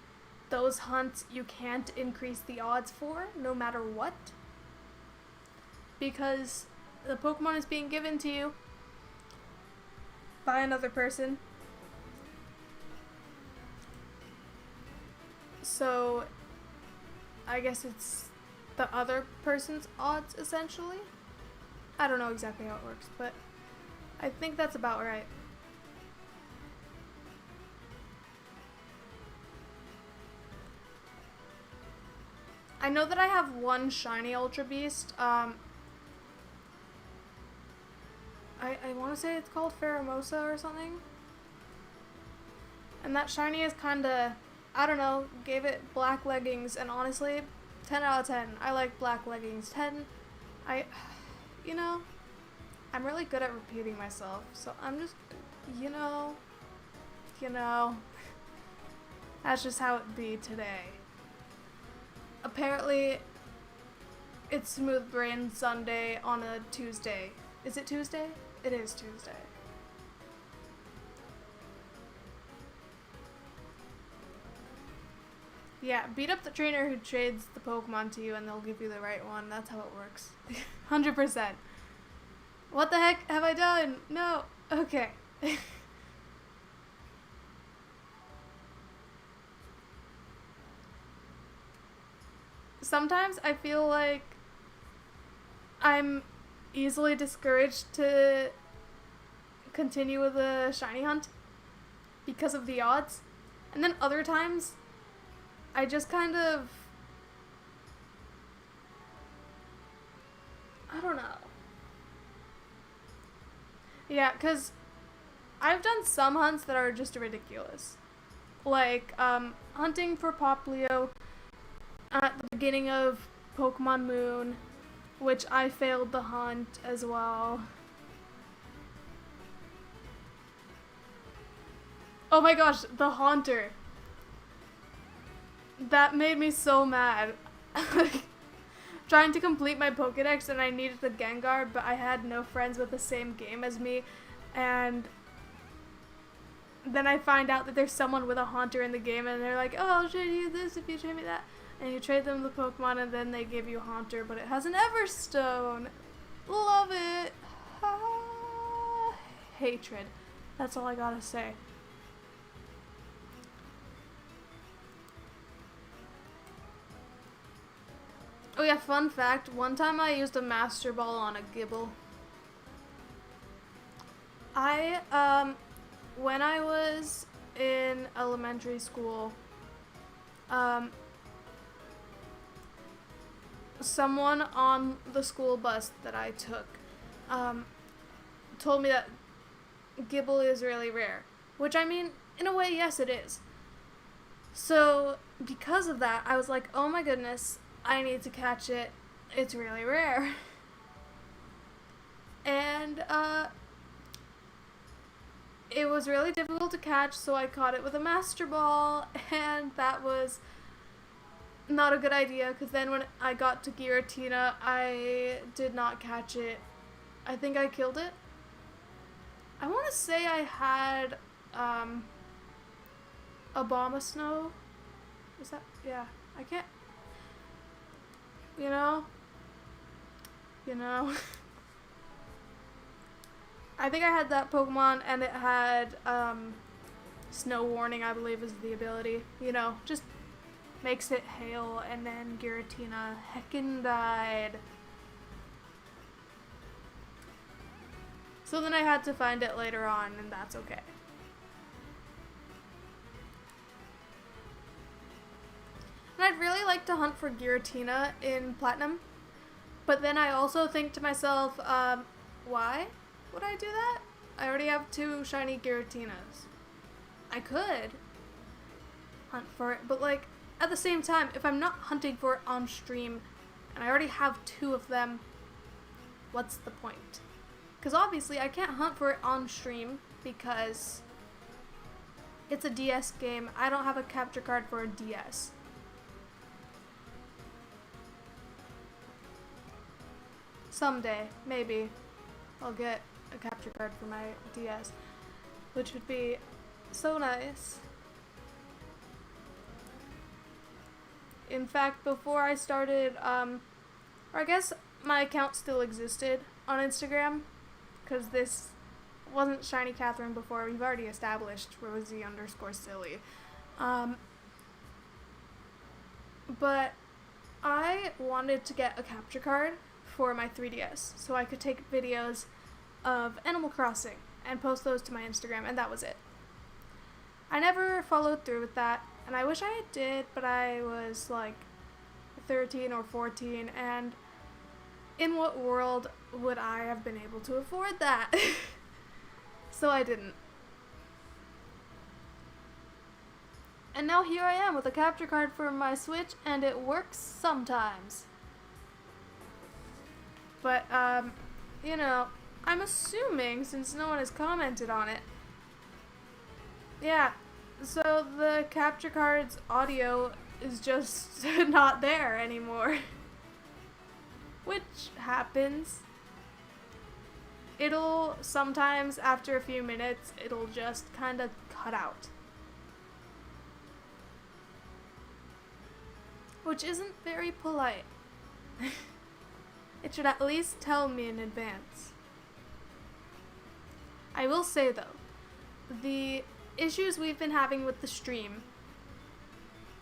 Speaker 1: those hunts you can't increase the odds for, no matter what. because the Pokemon is being given to you by another person. So I guess it's the other person's odds, essentially. I don't know exactly how it works, but I think that's about right. I know that I have one shiny Ultra Beast. I want to say it's called Pheromosa or something. And that shiny is kind of, I don't know, gave it black leggings, and honestly, 10 out of 10. I like black leggings. 10, you know, I'm really good at repeating myself, so I'm just, you know, that's just how it be today. Apparently, it's Smooth Brain Sunday on a Tuesday. Is it Tuesday? It is Tuesday. Yeah, beat up the trainer who trades the Pokemon to you and they'll give you the right one. That's how it works. 100%. What the heck have I done? No. Okay. Sometimes I feel like I'm easily discouraged to continue with a shiny hunt because of the odds. And then other times, I just kind of, I don't know. Yeah, because I've done some hunts that are just ridiculous. Like, hunting for Poplio at the beginning of Pokemon Moon, which I failed the hunt as well. Oh my gosh, the Haunter. That made me so mad. Trying to complete my Pokedex and I needed the Gengar, but I had no friends with the same game as me, and then I find out that there's someone with a Haunter in the game and they're like, oh, I'll trade you this if you trade me that. And you trade them the Pokemon and then they give you Haunter, but it has an Everstone. Love it. Hatred. That's all I gotta say. Oh yeah, fun fact, one time I used a Master Ball on a Gible. When I was in elementary school, someone on the school bus that I took, told me that Gible is really rare. Which, I mean, in a way, yes it is. So, because of that, I was like, oh my goodness, I need to catch it. It's really rare. And, it was really difficult to catch, so I caught it with a Master Ball, and that was not a good idea, because then when I got to Giratina, I did not catch it. I think I killed it. I want to say I had, Abomasnow. Is that, yeah, I can't, you know, I think I had that Pokemon, and it had, Snow Warning, I believe is the ability, just makes it hail, and then Giratina heckin' died. So then I had to find it later on, and that's okay. And I'd really like to hunt for Giratina in Platinum, but then I also think to myself, why would I do that? I already have 2 shiny Giratinas. I could hunt for it, but like, at the same time, if I'm not hunting for it on stream, and I already have 2 of them, what's the point? Because obviously I can't hunt for it on stream, because it's a DS game. I don't have a capture card for a DS. Someday, maybe, I'll get a capture card for my DS, which would be so nice. In fact, before I started, or I guess my account still existed on Instagram, because this wasn't Shiny Catherine before. We've already established Rosie_silly. But I wanted to get a capture card for my 3DS so I could take videos of Animal Crossing and post those to my Instagram, and that was it. I never followed through with that, and I wish I did, but I was like 13 or 14, and in what world would I have been able to afford that? So I didn't. And now here I am with a capture card for my Switch, and it works sometimes. But, you know, I'm assuming, since no one has commented on it, yeah, so the capture card's audio is just not there anymore. Which happens. It'll, sometimes after a few minutes, it'll just kind of cut out. Which isn't very polite. It should at least tell me in advance. I will say though, the issues we've been having with the stream,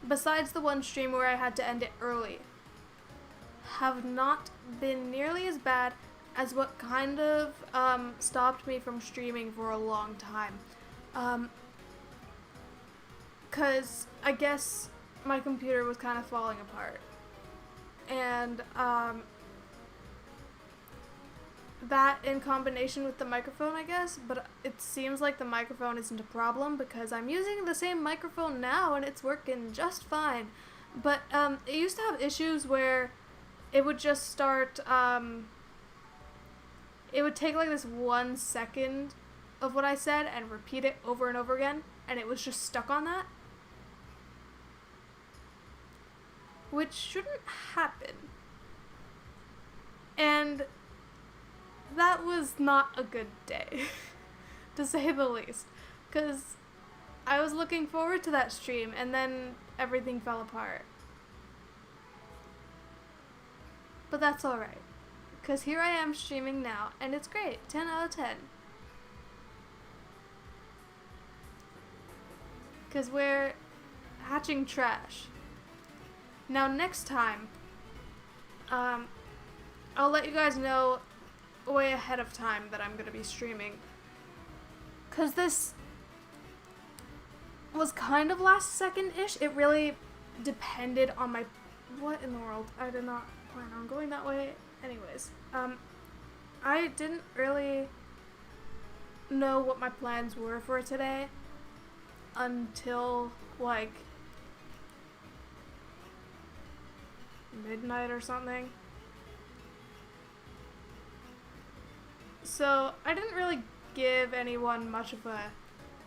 Speaker 1: besides the one stream where I had to end it early, have not been nearly as bad as what kind of stopped me from streaming for a long time. 'Cause I guess my computer was kind of falling apart. And that in combination with the microphone, I guess, but it seems like the microphone isn't a problem because I'm using the same microphone now and it's working just fine. But it used to have issues where it would just start, it would take like this 1 second of what I said and repeat it over and over again, and it was just stuck on that. Which shouldn't happen. And that was not a good day, to say the least, because I was looking forward to that stream and then everything fell apart. But that's alright, because here I am streaming now and it's great, 10 out of 10. Because we're hatching trash. Now next time, I'll let you guys know way ahead of time that I'm going to be streaming. Because this was kind of last second-ish. It really depended on my... What in the world? I did not plan on going that way. Anyways, I didn't really know what my plans were for today until, like, midnight or something. So I didn't really give anyone much of a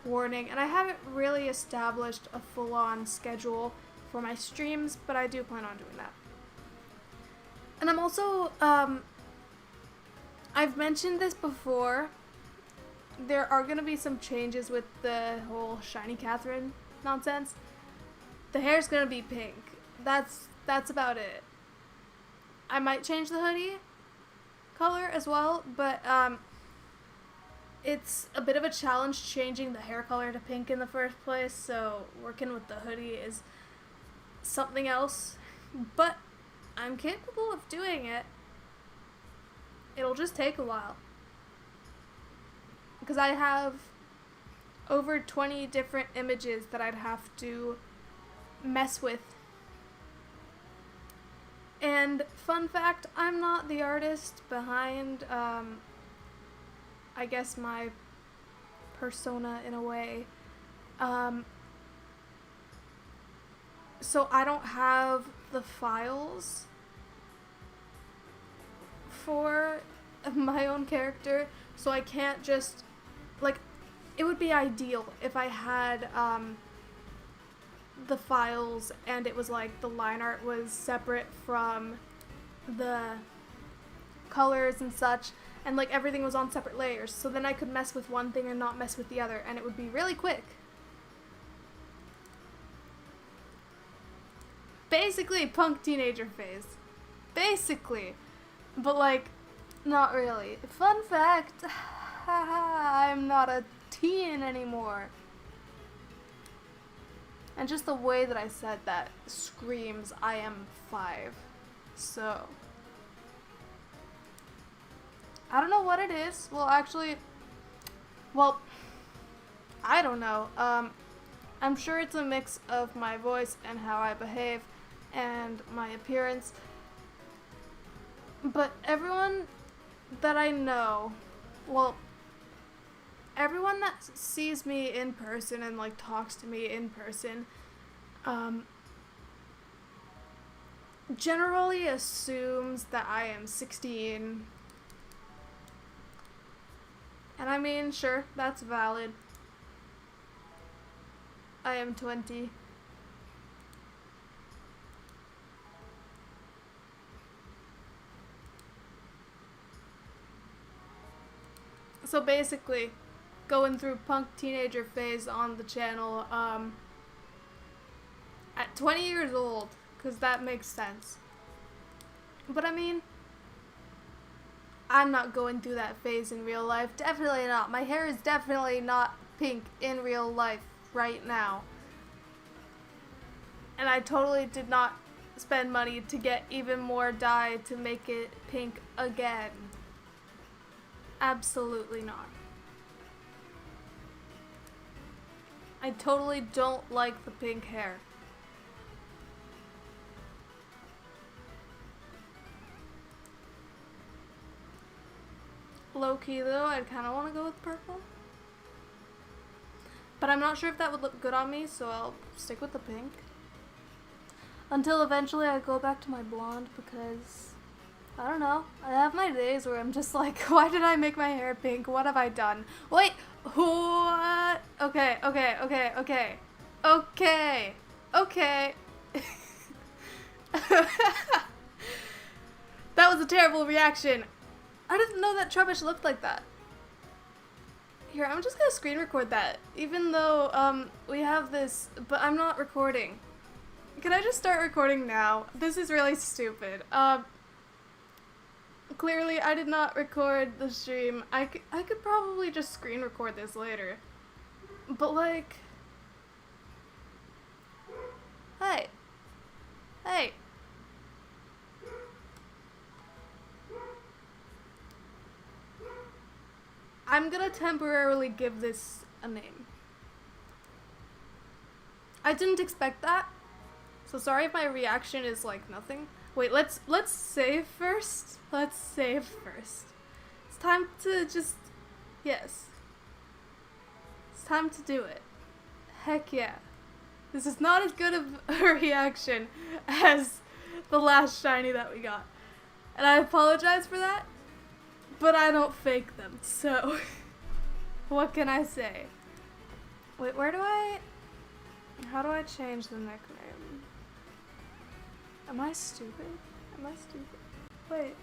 Speaker 1: warning, and I haven't really established a full-on schedule for my streams, but I do plan on doing that. And I'm also, I've mentioned this before, there are going to be some changes with the whole Shiny Catherine nonsense. The hair's going to be pink. That's about it. I might change the hoodie color as well, but it's a bit of a challenge changing the hair color to pink in the first place, so working with the hoodie is something else, but I'm capable of doing it. It'll just take a while, because I have over 20 different images that I'd have to mess with. And fun fact, I'm not the artist behind, I guess, my persona in a way. So I don't have the files for my own character, so I can't just, like, it would be ideal if I had, the files and it was like the line art was separate from the colors and such, and like everything was on separate layers, so then I could mess with one thing and not mess with the other, and it would be really quick. Basically punk teenager phase. Basically. But like, not really. Fun fact, I'm not a teen anymore. And just the way that I said that screams I am 5. So, I don't know what it is. Well, actually, well, I don't know. I'm sure it's a mix of my voice and how I behave and my appearance. But everyone that I know, well, everyone that sees me in person and like talks to me in person, generally assumes that I am 16. And I mean, sure, that's valid. I am 20. So basically, going through punk teenager phase on the channel, at 20 years old, because that makes sense. But I mean, I'm not going through that phase in real life. Definitely not. My hair is definitely not pink in real life right now. And I totally did not spend money to get even more dye to make it pink again. Absolutely not. I totally don't like the pink hair. Low key though, I'd kind of want to go with purple. But I'm not sure if that would look good on me, so I'll stick with the pink. Until eventually I go back to my blonde because, I don't know, I have my days where I'm just like, why did I make my hair pink? What have I done? Wait, what? Okay. That was a terrible reaction. I didn't know that Trubbish looked like that. Here, I'm just gonna screen record that, even though, we have this, but I'm not recording. Can I just start recording now? This is really stupid. Clearly I did not record the stream. I could probably just screen record this later. But like... Hey. I'm gonna temporarily give this a name. I didn't expect that. So sorry if my reaction is like nothing. Wait, let's save first. It's time to just... Yes. It's time to do it. Heck yeah. This is not as good of a reaction as the last shiny that we got. And I apologize for that, but I don't fake them, so what can I say? Wait, how do I change the nickname? Am I stupid? Wait,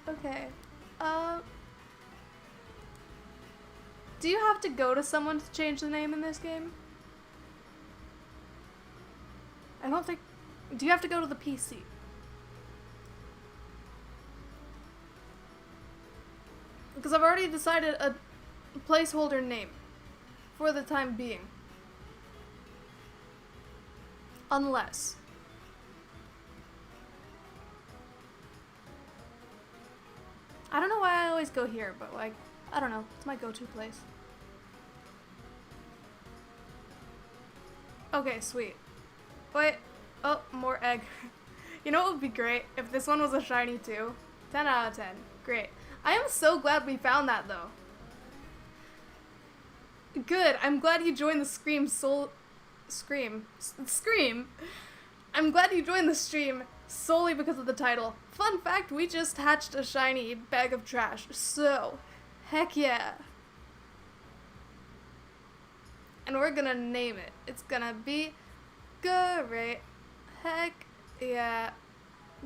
Speaker 1: okay. Do you have to go to someone to change the name in this game? I don't think... Do you have to go to the PC? Because I've already decided a placeholder name for the time being. Unless... I don't know why I always go here, but like, I don't know. It's my go-to place. Okay, sweet. Wait. Oh, more egg. You know what would be great? If this one was a shiny too. 10 out of 10. Great. I am so glad we found that though. Good. I'm glad you joined the Scream. I'm glad you joined the stream solely because of the title. Fun fact, we just hatched a shiny bag of trash. So, heck yeah. And we're gonna name it. It's gonna be great. Heck yeah.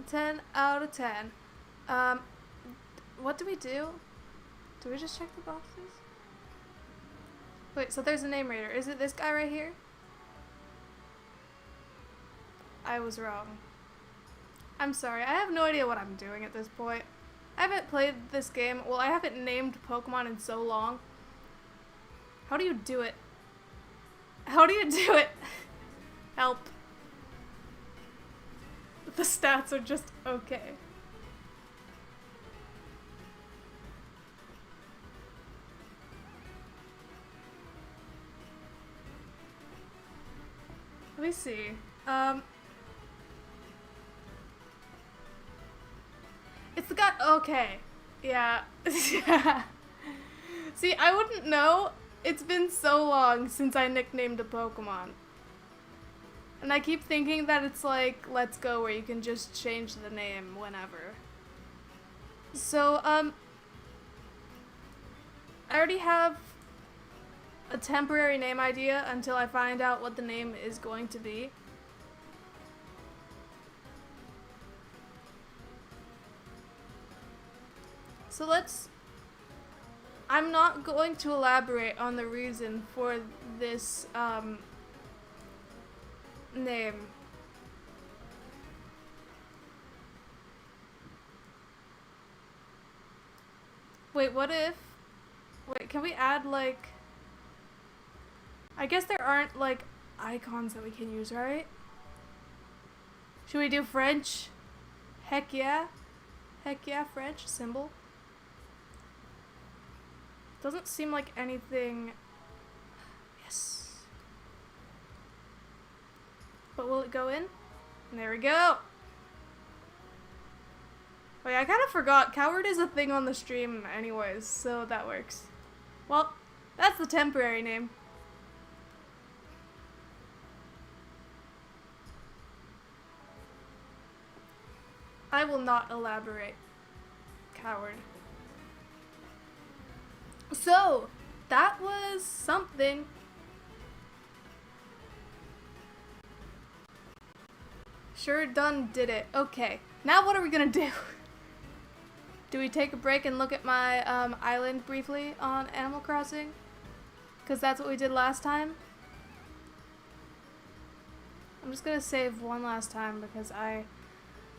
Speaker 1: 10 out of 10. What do we do? Do we just check the boxes? Wait, so there's a name raider. Is it this guy right here? I was wrong. I'm sorry. I have no idea what I'm doing at this point. I haven't played this game. Well, I haven't named Pokemon in so long. How do you do it? How do you do it? Help. The stats are just okay. Let me see. It's the guy. Okay. Yeah. Yeah. See, I wouldn't know. It's been so long since I nicknamed a Pokemon. And I keep thinking that it's like Let's Go where you can just change the name whenever. So, I already have a temporary name idea until I find out what the name is going to be. So I'm not going to elaborate on the reason for this, name. Wait, can we add, like, I guess there aren't, like, icons that we can use, right? Should we do French? Heck yeah. Heck yeah, French symbol. Doesn't seem like anything. Yes. But will it go in? There we go. Wait, I kind of forgot. Coward is a thing on the stream anyways, so that works. Well, that's the temporary name. I will not elaborate. Coward. So, that was something. Sure done did it. Okay, now what are we gonna do? Do we take a break and look at my island briefly on Animal Crossing? Because that's what we did last time. I'm just gonna save one last time because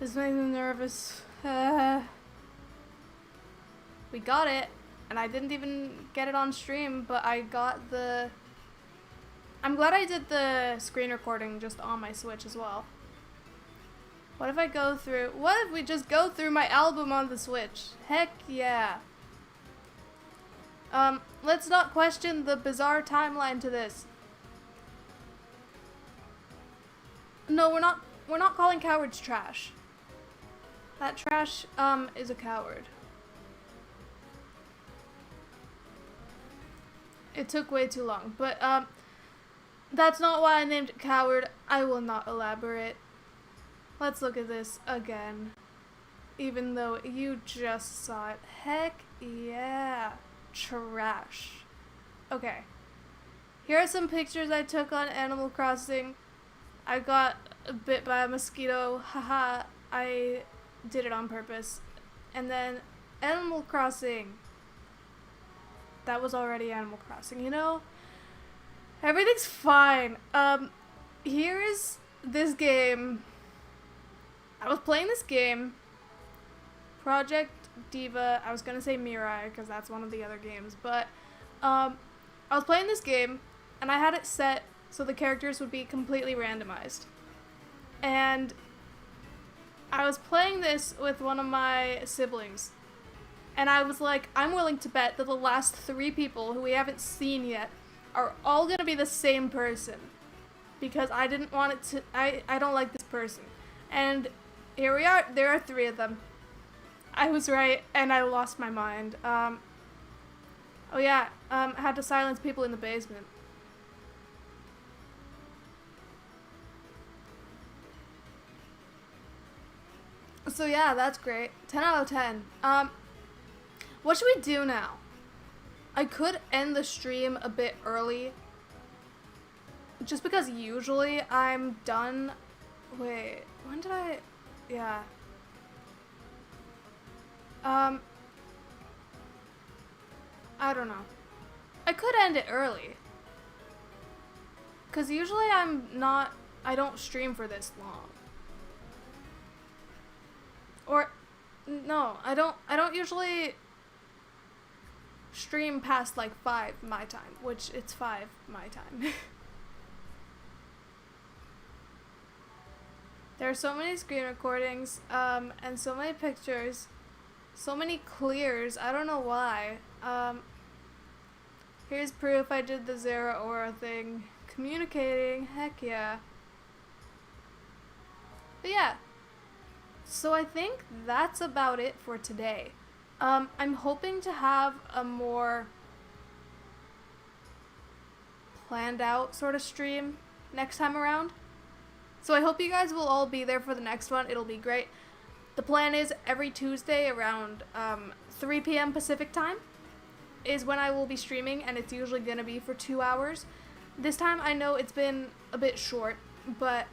Speaker 1: this makes me nervous. We got it. And I didn't even get it on stream, but I got the... I'm glad I did the screen recording just on my Switch as well. What if I go through... What if we just go through my album on the Switch? Heck yeah. Let's not question the bizarre timeline to this. No, we're not calling cowards trash. That trash, is a coward. It took way too long, but, that's not why I named it Coward. I will not elaborate. Let's look at this again. Even though you just saw it. Heck yeah. Trash. Okay. Here are some pictures I took on Animal Crossing. I got bit by a mosquito. Haha. I did it on purpose. And then Animal Crossing. That was already Animal Crossing, you know? Everything's fine. Here is this game. I was playing this game. Project Diva. I was gonna say Mirai, because that's one of the other games. But, I was playing this game, and I had it set so the characters would be completely randomized. And I was playing this with one of my siblings. And I was like, I'm willing to bet that the last 3 people who we haven't seen yet are all gonna be the same person. Because I didn't want it to, I don't like this person. And here we are, there are 3 of them. I was right, and I lost my mind. Oh yeah, had to silence people in the basement. So yeah, that's great. 10 out of 10. What should we do now? I could end the stream a bit early. Just because usually I'm done... Wait, when did I... Yeah. I don't know. I could end it early. Because usually I don't stream for this long. Or... No, I don't usually stream past like 5 my time, which it's 5 my time. There are so many screen recordings, and so many pictures, so many clears. I don't know why. Here's proof I did the Zera Aura thing. Communicating, heck yeah. But yeah, so I think that's about it for today. I'm hoping to have a more planned out sort of stream next time around. So I hope you guys will all be there for the next one. It'll be great. The plan is every Tuesday around 3 p.m. Pacific time is when I will be streaming, and it's usually going to be for 2 hours. This time I know it's been a bit short, but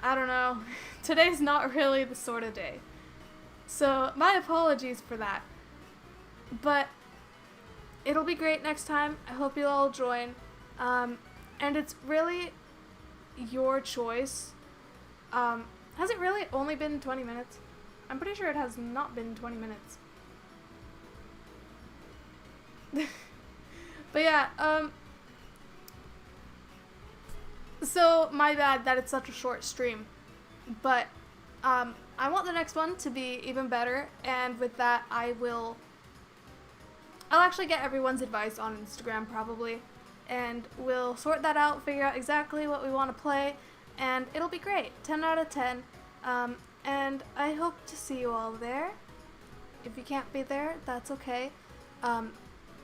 Speaker 1: I don't know. Today's not really the sort of day. So my apologies for that. But it'll be great next time. I hope you'll all join. And it's really your choice. Has it really only been 20 minutes? I'm pretty sure it has not been 20 minutes. But yeah, so my bad that it's such a short stream, but I want the next one to be even better, and with that I'll actually get everyone's advice on Instagram probably, and we'll sort that out, figure out exactly what we want to play, and it'll be great. 10 out of 10. And I hope to see you all there. If you can't be there, that's okay.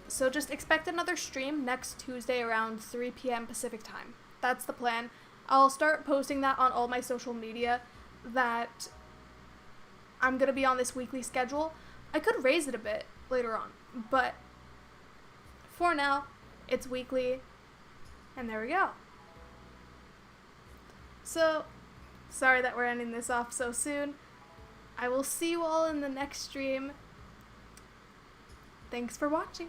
Speaker 1: So just expect another stream next Tuesday around 3 p.m. Pacific time. That's the plan. I'll start posting that on all my social media, that I'm going to be on this weekly schedule. I could raise it a bit later on, but for now, it's weekly, and there we go. So, sorry that we're ending this off so soon. I will see you all in the next stream. Thanks for watching.